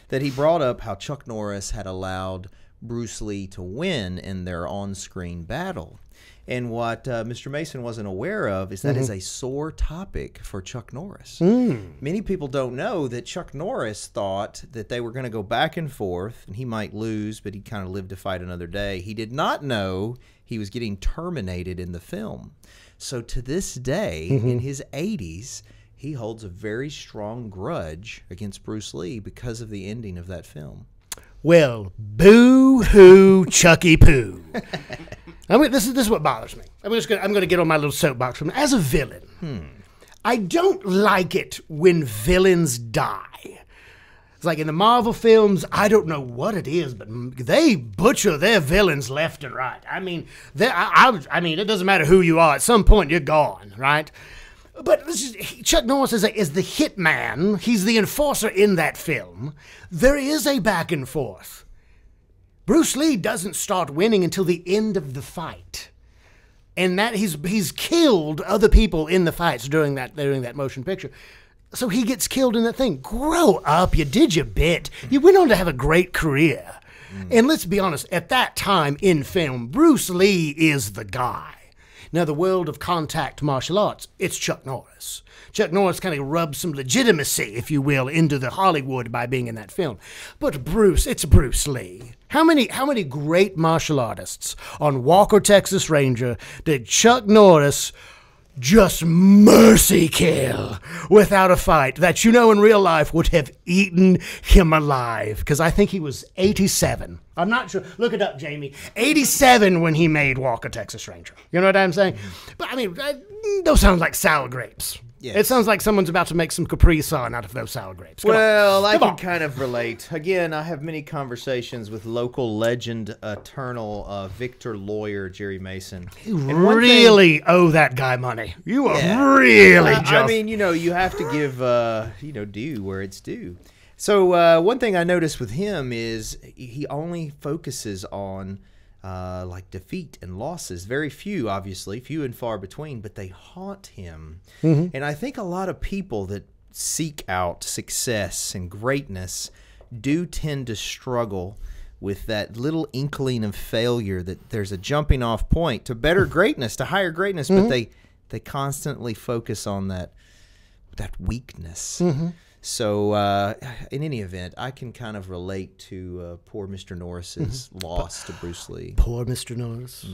that he brought up how Chuck Norris had allowed Bruce Lee to win in their on-screen battle. And what Mr. Mason wasn't aware of is that is a sore topic for Chuck Norris. Many people don't know that Chuck Norris thought that they were going to go back and forth, and he might lose, but he'd kind of live to fight another day. He did not know he was getting terminated in the film. So to this day, in his 80s, he holds a very strong grudge against Bruce Lee because of the ending of that film. Well, boo-hoo, Chucky Poo. I mean, this is what bothers me. I'm going to get on my little soapbox from as a villain. I don't like it when villains die. It's like in the Marvel films, I don't know what it is, but they butcher their villains left and right. I mean, I mean, it doesn't matter who you are. At some point, you're gone, right? But Chuck Norris is the hitman. He's the enforcer in that film. There is a back and forth. Bruce Lee doesn't start winning until the end of the fight. And that he's killed other people in the fights during that motion picture. So he gets killed in that thing. Grow up. You did your bit. You went on to have a great career. And let's be honest, at that time in film, Bruce Lee is the guy. Now, the world of contact martial arts, it's Chuck Norris. Chuck Norris kind of rubbed some legitimacy, if you will, into the Hollywood by being in that film. But it's Bruce Lee. How many great martial artists on Walker, Texas Ranger did Chuck Norris just mercy kill without a fight that in real life would have eaten him alive? Because I think he was 87. I'm not sure. Look it up, Jamie. 87 when he made Walker, Texas Ranger. You know what I'm saying? But I mean, those sound like sour grapes. Yes. It sounds like someone's about to make some Capri Sun out of those sour grapes. Well, I can kind of relate. Again, I have many conversations with local legend, eternal Victor lawyer Jerry Mason. You really owe that guy money. You are really just... I mean, you have to give, due where it's due. So one thing I noticed with him is he only focuses on like defeat and losses. Very few, obviously, few and far between, but they haunt him. Mm-hmm. And I think a lot of people that seek out success and greatness do tend to struggle with that little inkling of failure, that there's a jumping off point to better greatness, to higher greatness, but they constantly focus on that weakness. Mm-hmm. So in any event, I can kind of relate to poor Mr. Norris's loss to Bruce Lee. Poor Mr. Norris.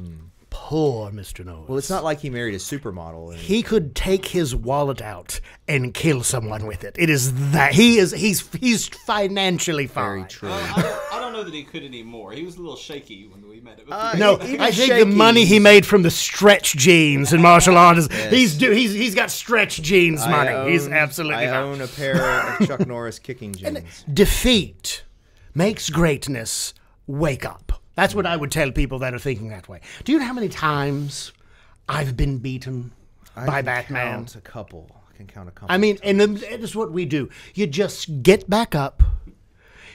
Poor Mr. Norris. Well, it's not like he married a supermodel. He could take his wallet out and kill someone with it. It is that he's financially fine. Very true. I don't know that he could anymore. He was a little shaky when we met him. No, I think the money he made from the stretch jeans in martial arts, he's got stretch jeans money. He's absolutely I own a pair of Chuck Norris kicking jeans. And defeat makes greatness wake up. That's what I would tell people that are thinking that way. Do you know how many times I've been beaten by Batman? I can count a couple. I mean, and that is what we do. You just get back up.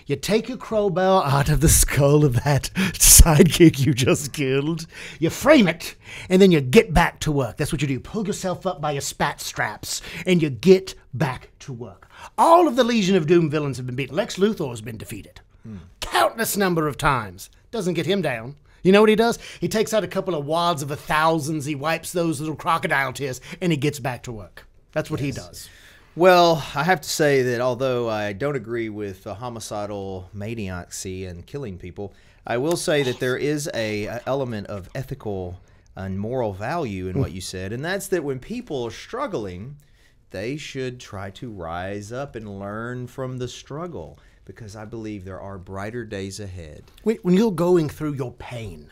You take your crowbar out of the skull of that sidekick you just killed. You frame it, and then you get back to work. That's what you do. You pull yourself up by your spat straps, and you get back to work. All of the Legion of Doom villains have been beaten. Lex Luthor has been defeated. Countless number of times. Doesn't get him down. You know what he does? He takes out a couple of wads of 1,000s, he wipes those little crocodile tears, and he gets back to work. That's what he does. Well, I have to say that although I don't agree with homicidal maniacy and killing people, I will say that there is a element of ethical and moral value in what you said, and that's that when people are struggling, they should try to rise up and learn from the struggle, because I believe there are brighter days ahead. When you're going through your pain,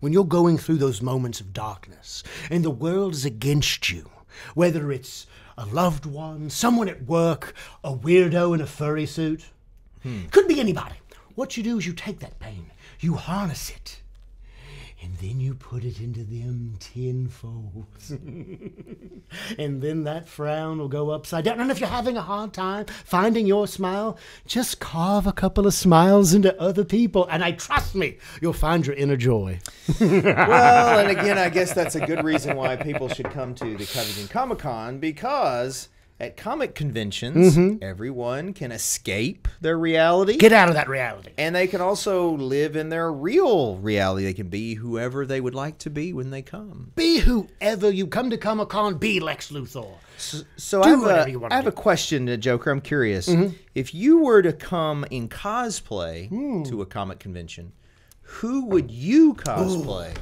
when you're going through those moments of darkness, and the world is against you, whether it's a loved one, someone at work, a weirdo in a furry suit, could be anybody. What you do is you take that pain, you harness it, and then you put it into them tenfold. And then that frown will go upside down. And if you're having a hard time finding your smile, just carve a couple of smiles into other people. And trust me, you'll find your inner joy. Well, and again, I guess that's a good reason why people should come to the Covington Comic-Con, because at comic conventions, everyone can escape their reality. Get out of that reality. And they can also live in their real reality. They can be whoever they would like to be when they come. Be whoever you come to Comic-Con, be Lex Luthor. So I have a question, Joker. I'm curious. If you were to come in cosplay to a comic convention, who would you cosplay?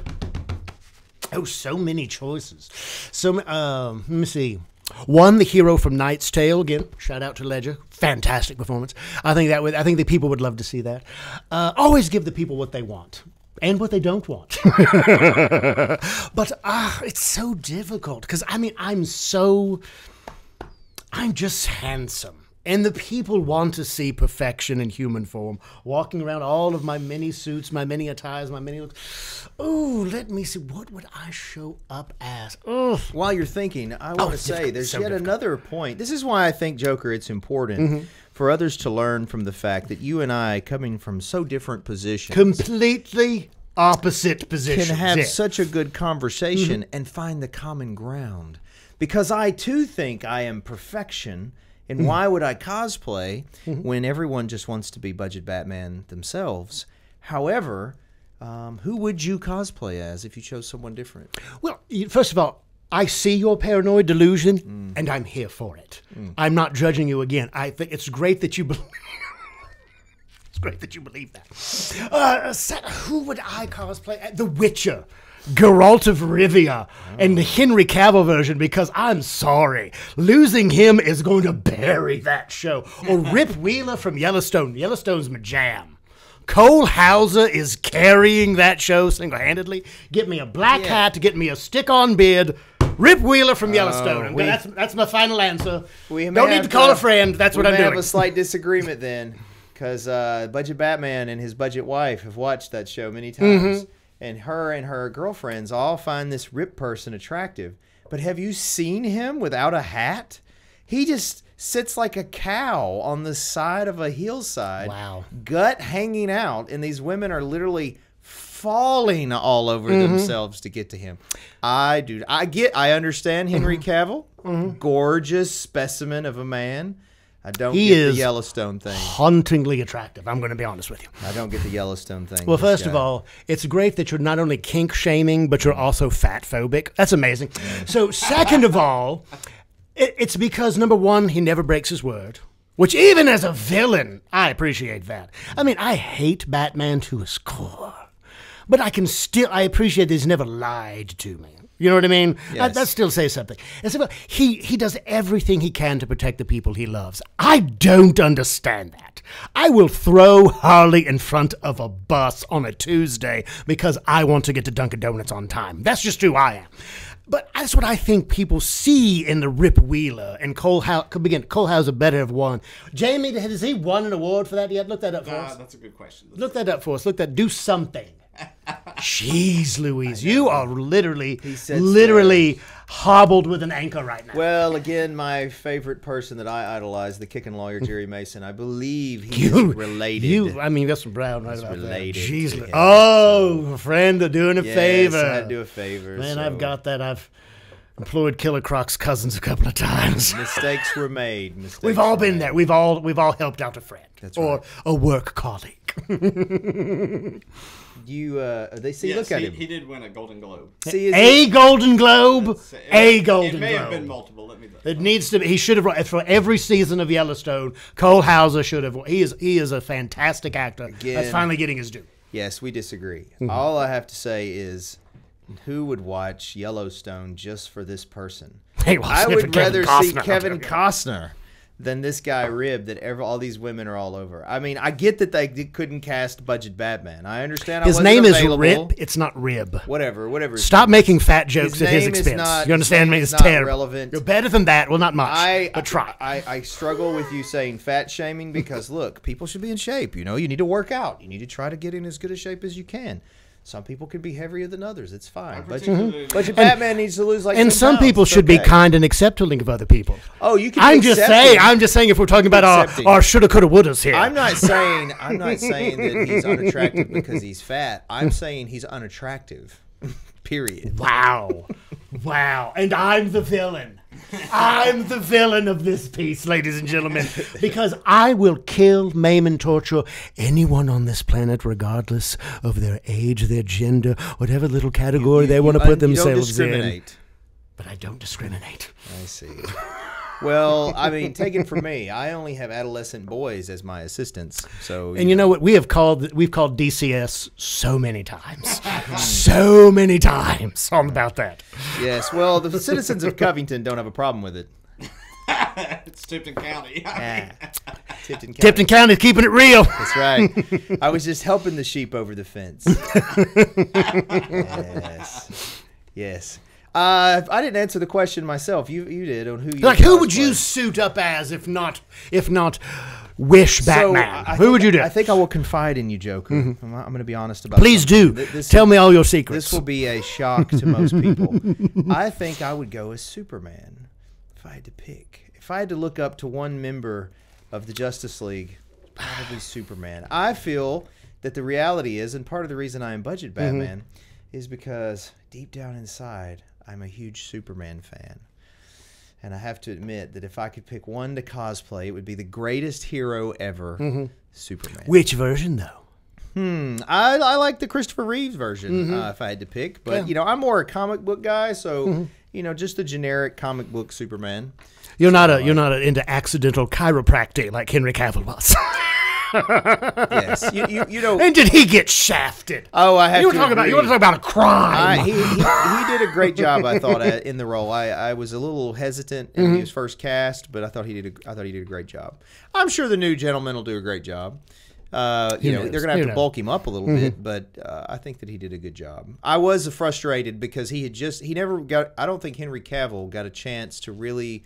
Oh, so many choices. So, let me see. One, the hero from Knight's Tale. Again, shout out to Ledger. Fantastic performance. I think the people would love to see that. Always give the people what they want and what they don't want. But it's so difficult because I'm just handsome. And the people want to see perfection in human form. Walking around all of my mini suits, my mini attires, my mini looks. Oh, let me see. What would I show up as? Ugh. While you're thinking, I want to say there's so yet difficult. another point. This is why I think, Joker, it's important for others to learn from the fact that you and I, coming from so different positions, Completely opposite positions. can have Yeah. such a good conversation and find the common ground. Because I, too, think I am perfection. And why would I cosplay when everyone just wants to be Budget Batman themselves? However, who would you cosplay as if you chose someone different? Well, first of all, I see your paranoid delusion, and I'm here for it. I'm not judging you again. I think it's great that you believe. It's great that you believe that. Who would I cosplay? The Witcher. Geralt of Rivia and the Henry Cavill version, because I'm sorry, losing him is going to bury that show. Or Rip Wheeler from Yellowstone. Yellowstone's my jam. Cole Hauser is carrying that show single-handedly. Get me a black hat, get me a stick-on beard. Rip Wheeler from Yellowstone. That's my final answer. Don't need to call a friend. That's what I'm doing. We have a slight disagreement then, because Budget Batman and his budget wife have watched that show many times. And her girlfriends all find this Rip person attractive. But have you seen him without a hat? He just sits like a cow on the side of a hillside. Wow. Gut hanging out. And these women are literally falling all over themselves to get to him. I understand Henry Cavill. Gorgeous specimen of a man. I don't get the Yellowstone thing. Hauntingly attractive. I'm going to be honest with you. I don't get the Yellowstone thing. Well, first of all, it's great that you're not only kink shaming, but you're also fat phobic. That's amazing. So, second of all, it's because, number one, he never breaks his word, which even as a villain, I appreciate that. I mean, I hate Batman to his core, but I appreciate that he's never lied to me. You know what I mean? Yes. That still says something. And so he does everything he can to protect the people he loves. I don't understand that. I will throw Harley in front of a bus on a Tuesday because I want to get to Dunkin' Donuts on time. That's just who I am. But that's what I think people see in the Rip Wheeler and Cole Hauser better have won. Jamie, has he won an award for that yet? Look that up for us. That's a good question. Look that up for us. Do something. Jeez Louise, you are literally hobbled with an anchor right now. Well, again, my favorite person that I idolize, the Kickin lawyer Jerry Mason. I believe he's related. That's some Brown right about related that. Jeez, to him. Oh, a friend of doing a favor. I had to do a favor. Man, so I've got that. I've employed Killer Croc's cousins a couple of times. mistakes were made. We've all been there. We've all helped out a friend or right. a work colleague. Look at him. He did win a Golden Globe. A Golden Globe. A Golden It may Globe. have been multiple. Let me. It needs to be. He should have for every season of Yellowstone. Cole Hauser should have. He is a fantastic actor. That's finally getting his due. Yes, we disagree. All I have to say is, who would watch Yellowstone just for this person? I would rather see Kevin Costner than this guy Rib that all these women are all over. I mean, I get that they couldn't cast Budget Batman. I understand. His name is Rip. It's not Rib. Whatever. Stop making fat jokes at his expense. You understand me? It's terrible. Relevant. You're better than that. Well, not much, but try. I struggle with you saying fat shaming because, look, people should be in shape. You need to work out. You need to try to get in as good a shape as you can. Some people can be heavier than others. It's fine. But Batman needs to lose like. And some people should be kind and accepting of other people. Oh, you can. I'm just saying. If we're talking about our shoulda, coulda, wouldas here. I'm not saying that he's unattractive because he's fat. I'm saying he's unattractive. Period. Wow. And I'm the villain. I'm the villain of this piece, ladies and gentlemen, because I will kill, maim, and torture anyone on this planet, regardless of their age, their gender, whatever little category they want to put themselves in. But I don't discriminate. I see. Well, I mean, take it from me. I only have adolescent boys as my assistants. So, you know what we've called DCS so many times, so many times on about that. Yes. Well, the citizens of Covington don't have a problem with it. It's Tipton County. Tipton County is keeping it real. That's right. I was just helping the sheep over the fence. Yes. I didn't answer the question myself. You did on who you Like, who would cosplay. you suit up as if not Wish Batman? Who would you do? I think I will confide in you, Joker. I'm going to be honest about it. Please do. Tell me all your secrets. This will be a shock to most people. I think I would go as Superman if I had to pick. If I had to look up to one member of the Justice League, probably Superman. I feel that the reality is, and part of the reason I am budget Batman, is because deep down inside, I'm a huge Superman fan. And I have to admit that if I could pick one to cosplay, it would be the greatest hero ever, Superman. Which version, though? I like the Christopher Reeves version if I had to pick. But, you know, I'm more a comic book guy, so, you know, just the generic comic book Superman. You're not into accidental chiropractic like Henry Cavill was. Yes. You know. And did he get shafted? Oh, I have You to want to agree. talk about a crime? He did a great job, I thought, in the role. I was a little hesitant when he was first cast, but I thought he did a great job. I'm sure the new gentleman will do a great job. You know, they're going to have to bulk him up a little bit, but I think that he did a good job. I was frustrated because he never got. I don't think Henry Cavill got a chance to really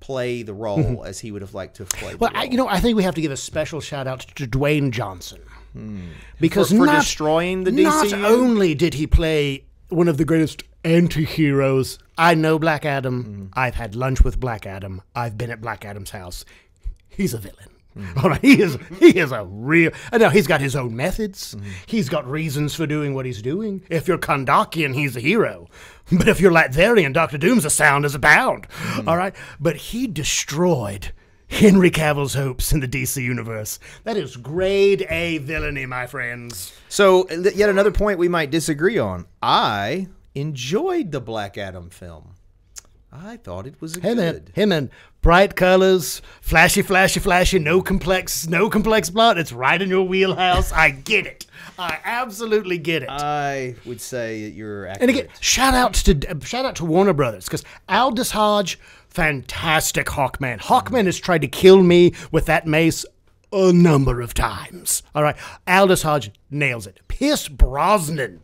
play the role as he would have liked to have played. Well, the role. I think we have to give a special shout out to Dwayne Johnson because for destroying the DCU. Not only did he play one of the greatest anti-heroes, I know Black Adam. I've had lunch with Black Adam. I've been at Black Adam's house. He's a villain. All right, he is a real. Now he's got his own methods. He's got reasons for doing what he's doing. If you're Kondakian, he's a hero. But if you're Latverian, Dr. Doom's a sound as a pound. All right, but he destroyed Henry Cavill's hopes in the DC universe. That is grade A villainy, my friends. So yet another point we might disagree on. I enjoyed the Black Adam film. I thought it was good. Hey man, bright colors, flashy, no complex plot. It's right in your wheelhouse. I get it. I absolutely get it. I would say that you're accurate. And again, shout out to Warner Brothers, because Aldous Hodge, fantastic Hawkman. Hawkman has tried to kill me with that mace a number of times. All right, Aldous Hodge nails it. Pierce Brosnan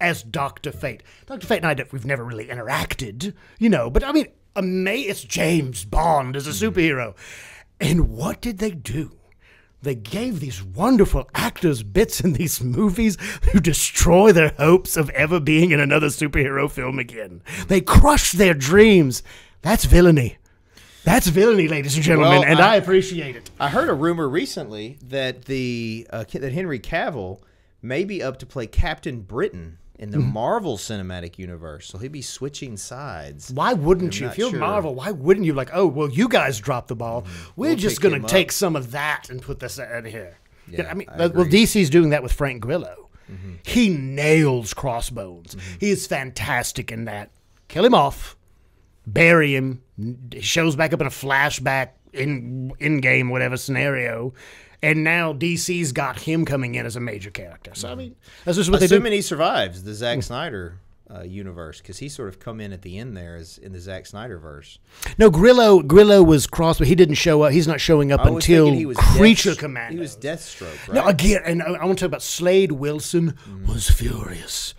as Dr. Fate. Dr. Fate and we've never really interacted, you know, but I mean, it's James Bond as a superhero. And what did they do? They gave these wonderful actors bits in these movies who destroy their hopes of ever being in another superhero film again. They crush their dreams. That's villainy. That's villainy, ladies and gentlemen, and I appreciate it. I heard a rumor recently that that Henry Cavill may be up to play Captain Britain in the Marvel Cinematic Universe, so he'll be switching sides. Why wouldn't you? If you're Marvel, why wouldn't you? Like, oh, well, you guys dropped the ball. We're just going to take some of that and put this in here. Yeah, I mean, well, DC's doing that with Frank Grillo. He nails Crossbones. He is fantastic in that. Kill him off, bury him. He shows back up in a flashback in-game, whatever scenario. And now DC's got him coming in as a major character. So, I mean, that's just what they do. Assuming he survives the Zack Snyder universe, because he sort of come in at the end there as in the Zack Snyder verse. No, Grillo was crossed, but he didn't show up. He's not showing up until Creature Commando. He was Deathstroke, right? No, again, and I want to talk about Slade Wilson was furious.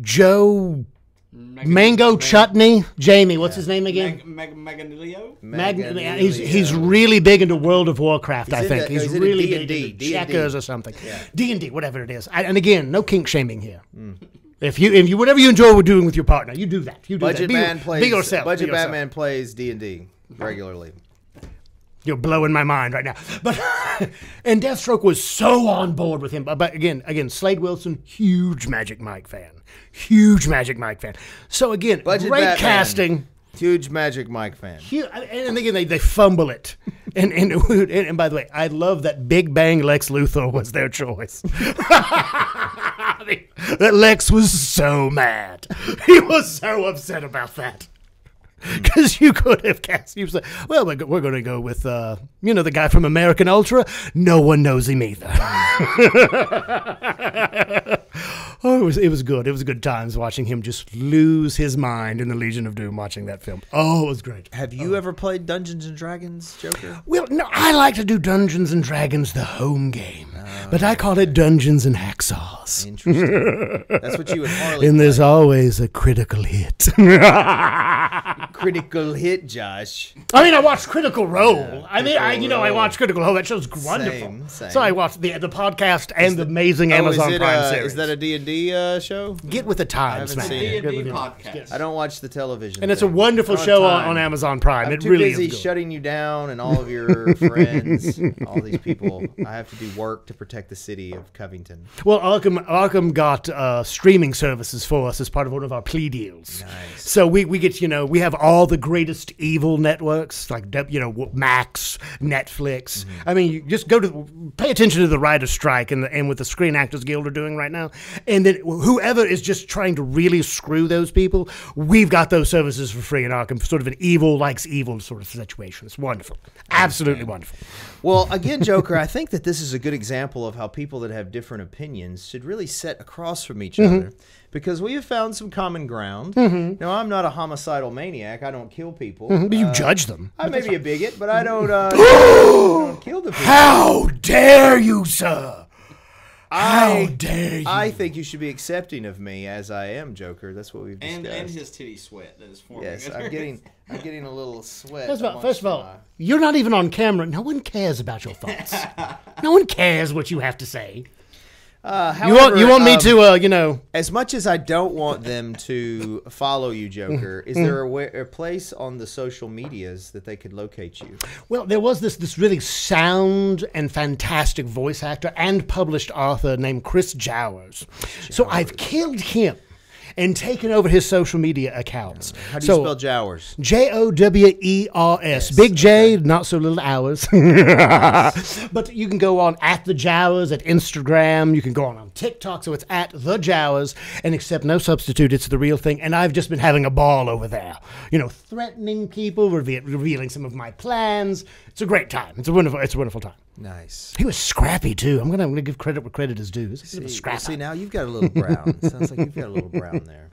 Joe Mango Chutney, Jamie, what's his name again? Maganilio? He's really big into World of Warcraft, I think. He's he's into really D&D, big into D&D. checkers or something. D&D, whatever it is. And again, no kink shaming here. If you whatever you enjoy doing with your partner, you do that. You do Budget that. Man plays. Be yourself. Budget be yourself. Batman plays D&D regularly. You're blowing my mind right now. But and Deathstroke was so on board with him. But again, Slade Wilson, huge Magic Mike fan. Huge Magic Mike fan. So again, Budget great Batman. casting. Huge Magic Mike fan. And again, they fumble it. And by the way, I love that Big Bang Lex Luthor was their choice. That Lex was so mad. He was so upset about that. Because you could have cast, you say, well, we're going to go with, the guy from American Ultra. No one knows him either. Oh, it was good. It was good times watching him just lose his mind in the Legion of Doom watching that film. Oh, it was great. Have you ever played Dungeons and Dragons, Joker? Well, no, I like to do Dungeons and Dragons, the home game. But I call it Dungeons and Hacksaws. boss. Interesting. That's what you and Harley And there's play. always a critical hit. Critical hit, Josh. I mean, I watched Critical Role. I watched Critical Role. That show's wonderful. Same. So I watched the podcast and the amazing Amazon Prime series. Is that a D&D show? Get with the times, haven't man. seen it. Get with D&D the- podcast. I don't watch the television. And it's a thing. wonderful I don't show have time. on Amazon Prime. I'm It too really busy is good. shutting you down and all of your friends, all these people. I have to do work to protect the city of Covington. Well, Arkham got streaming services for us as part of one of our plea deals. Nice. So we get, we have all the greatest evil networks like, Max, Netflix. I mean, you just pay attention to the writer's strike and what the Screen Actors Guild are doing right now. And then whoever is just trying to really screw those people, we've got those services for free in Arkham, sort of an evil likes evil sort of situation. It's wonderful. Absolutely wonderful. Well, again, Joker, I think that this is a good example of how people that have different opinions should really sit across from each other, because we have found some common ground. Now, I'm not a homicidal maniac. I don't kill people. But you judge them. I may be a bigot, but I don't, don't kill the people. How dare you, sir? How dare you? I think you should be accepting of me as I am, Joker. That's what we've discussed. And his titty sweat that is forming. Yes, I'm getting a little sweat. First of all, you're not even on camera. No one cares about your thoughts. No one cares what you have to say. however, you want me to, As much as I don't want them to follow you, Joker, is there a place on the social medias that they could locate you? Well, there was this really sound and fantastic voice actor and published author named Chris Jowers. So I've killed him and taken over his social media accounts. How do you spell Jowers? Jowers. Big J, not so little hours. But you can go on at the Jowers at Instagram. You can go on TikTok. So it's at the Jowers. And accept no substitute. It's the real thing. And I've just been having a ball over there. Threatening people, revealing some of my plans. It's a great time. It's a wonderful time. Nice. He was scrappy too. I'm gonna give credit where credit is due. He's a bit of a scrapper. See, now you've got a little brown. Sounds like you've got a little brown there.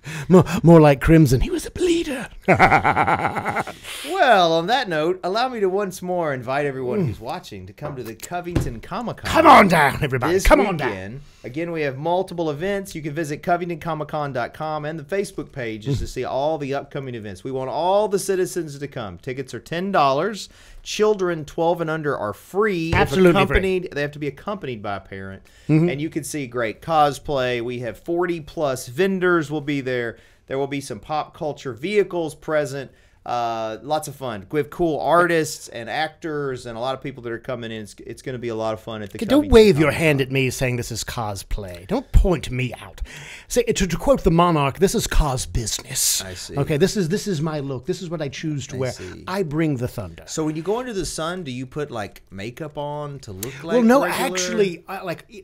More like crimson. He was a bleeder. Well, on that note, allow me to once more invite everyone who's watching to come to the Covington Comic-Con. Come on down, everybody. This Come on weekend. down. Again, we have multiple events. You can visit CovingtonComicCon.com, and the Facebook page is to see all the upcoming events. We want all the citizens to come. Tickets are $10. Children 12 and under are free. Absolutely free. They have to be accompanied by a parent. And you can see great cosplay. We have 40-plus vendors will be there. There will be some pop culture vehicles present. Lots of fun. We have cool artists and actors and a lot of people that are coming in. It's going to be a lot of fun at the Don't Covington wave your Comic-Con. hand at me saying this is cosplay. Don't point me out. Say to quote the monarch, this is cos business. I see. Okay, this is my look. This is what I choose to wear. see. I bring the thunder. So when you go under the sun, do you put like makeup on to look like? Well, no, regular? actually,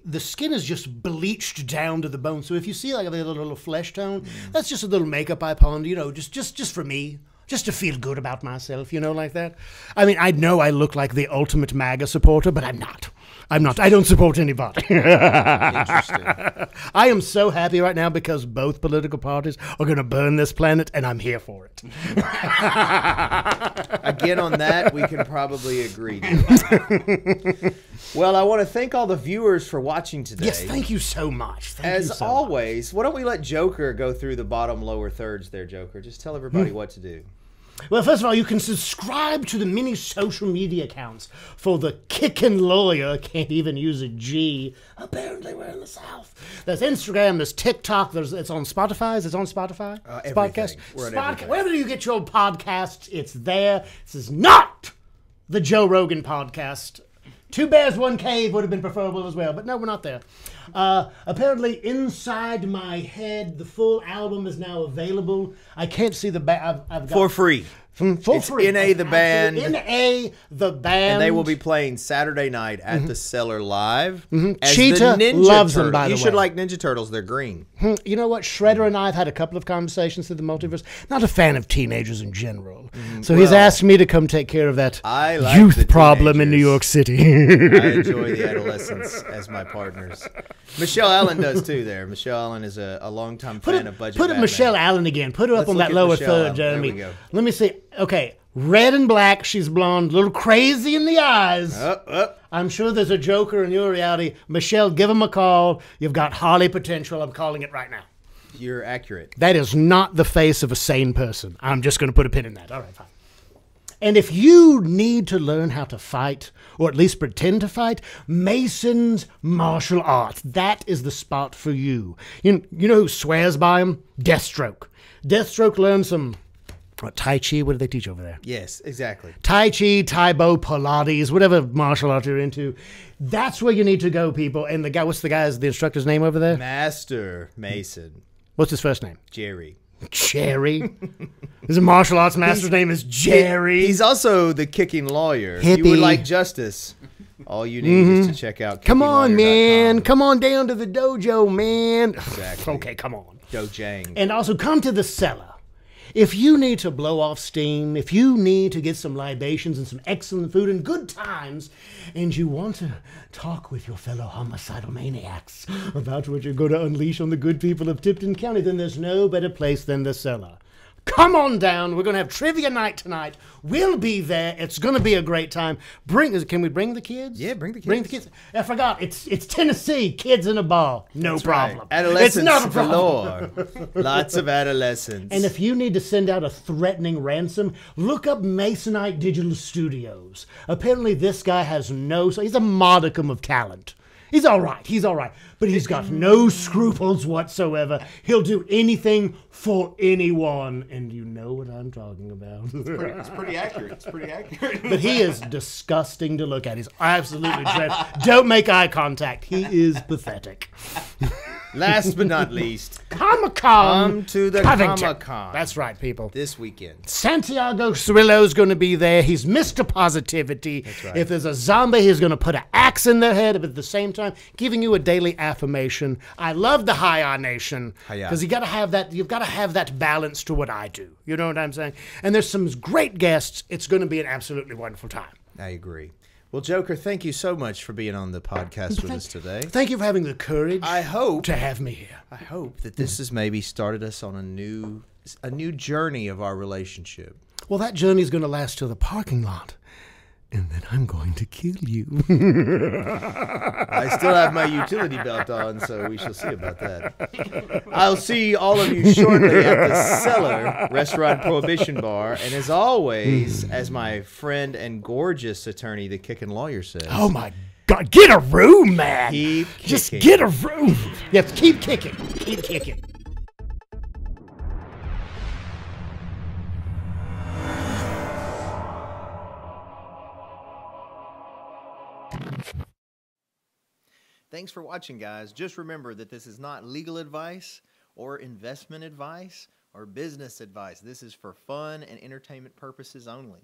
the skin is just bleached down to the bone. So if you see like a little flesh tone, that's just a little makeup I put on, just for me. Just to feel good about myself, like that. I mean, I know I look like the ultimate MAGA supporter, but I'm not. I don't support anybody. Interesting. I am so happy right now because both political parties are going to burn this planet, and I'm here for it. Again, on that, we can probably agree. Well, I want to thank all the viewers for watching today. Yes, thank you so much. Thank you As so always, why don't we let Joker go through the bottom lower thirds there, Joker? Just tell everybody what to do. Well, first of all, you can subscribe to the mini social media accounts for the Kickin lawyer. Can't even use a G. Apparently, we're in the South. There's Instagram. There's TikTok. It's on Spotify. It's on Spotify. Everything. We're on everything. Wherever you get your podcasts, it's there. This is not the Joe Rogan podcast. 2 Bears, 1 Cave would have been preferable as well, but no, we're not there. Apparently, Inside My Head, the full album is now available. I can't see the band. I've got For free. For free. N.A. the band. N.A. the band. And they will be playing Saturday night at the Cellar Live. As Cheetah the Ninja loves them, Turtle. by the You should way. like Ninja Turtles. They're green. You know what? Shredder and I have had a couple of conversations through the multiverse. Not a fan of teenagers in general. So he's Well, asked me to come take care of that I like the youth problem in New teenagers. York City. I enjoy the adolescents as my partners. Michelle Allen does too there. Michelle Allen is a longtime fan of Budget Put up Batman. Michelle Allen again. Put her up Let's on look that at lower Michelle third, Allen. There Jeremy. we go. Let me see. Okay. Red and black. She's blonde. A little crazy in the eyes. Up. I'm sure there's a Joker in your reality. Michelle, give him a call. You've got Harley potential. I'm calling it right now. You're accurate. That is not the face of a sane person. I'm just going to put a pin in that. All right, fine. And if you need to learn how to fight, or at least pretend to fight, Mason's martial arts, that is the spot for you. You know who swears by him? Deathstroke. Deathstroke learned some, Tai Chi? What do they teach over there? Yes, exactly. Tai Chi, Taibo, Pilates, whatever martial art you're into. That's where you need to go, people. And the guy, the instructor's name over there? Master Mason. What's his first name? Jerry. Jerry? His martial arts master's name is Jerry. He's also the kicking lawyer. Hippie. If you would like justice, all you need is to check out Come on, man. kickinglawyer.com. Come on down to the dojo, man. Exactly. Okay, come on. Dojang. And also come to the cellar. If you need to blow off steam, if you need to get some libations and some excellent food and good times, and you want to talk with your fellow homicidal maniacs about what you're going to unleash on the good people of Tipton County, then there's no better place than the cellar. Come on down. We're going to have trivia night tonight. We'll be there. It's going to be a great time. Can we bring the kids? Yeah, bring the kids. Bring the kids. I forgot. It's Tennessee. Kids in a ball. No That's problem. Right. Adolescents It's not a problem. galore. Lots of adolescents. And if you need to send out a threatening ransom, look up Masonite Digital Studios. Apparently this guy has he's a modicum of talent. He's all right. But he's got no scruples whatsoever. He'll do anything for anyone. And you know what I'm talking about. It's pretty accurate. It's pretty accurate. But he is disgusting to look at. He's absolutely dreadful. Don't make eye contact. He is pathetic. Last but not least, Comic-Con. come to the Covington. Comic-Con. That's right, people. This weekend. Santiago Cirillo's going to be there. He's Mr. Positivity. That's right. If there's a zombie, he's going to put an axe in their head, but at the same time, giving you a daily affirmation. I love the Hi-Ya Nation Hi-Ya. because you got to have that. You've got to have that balance to what I do. You know what I'm saying? And there's some great guests. It's going to be an absolutely wonderful time. I agree. Well, Joker, thank you so much for being on the podcast with us today. Thank you for having the courage I hope to have me here. I hope that this has maybe started us on a new journey of our relationship. Well, that journey's going to last till the parking lot. And then I'm going to kill you. I still have my utility belt on, so we shall see about that. I'll see all of you shortly at the Cellar Restaurant Prohibition Bar. And as always, as my friend and gorgeous attorney, the Kickin lawyer, says, Oh, my God. Get a room, man. keep Just kicking. get a room. Yes, keep kicking. Keep kicking. Thanks for watching, guys. Just remember that this is not legal advice or investment advice or business advice. This is for fun and entertainment purposes only.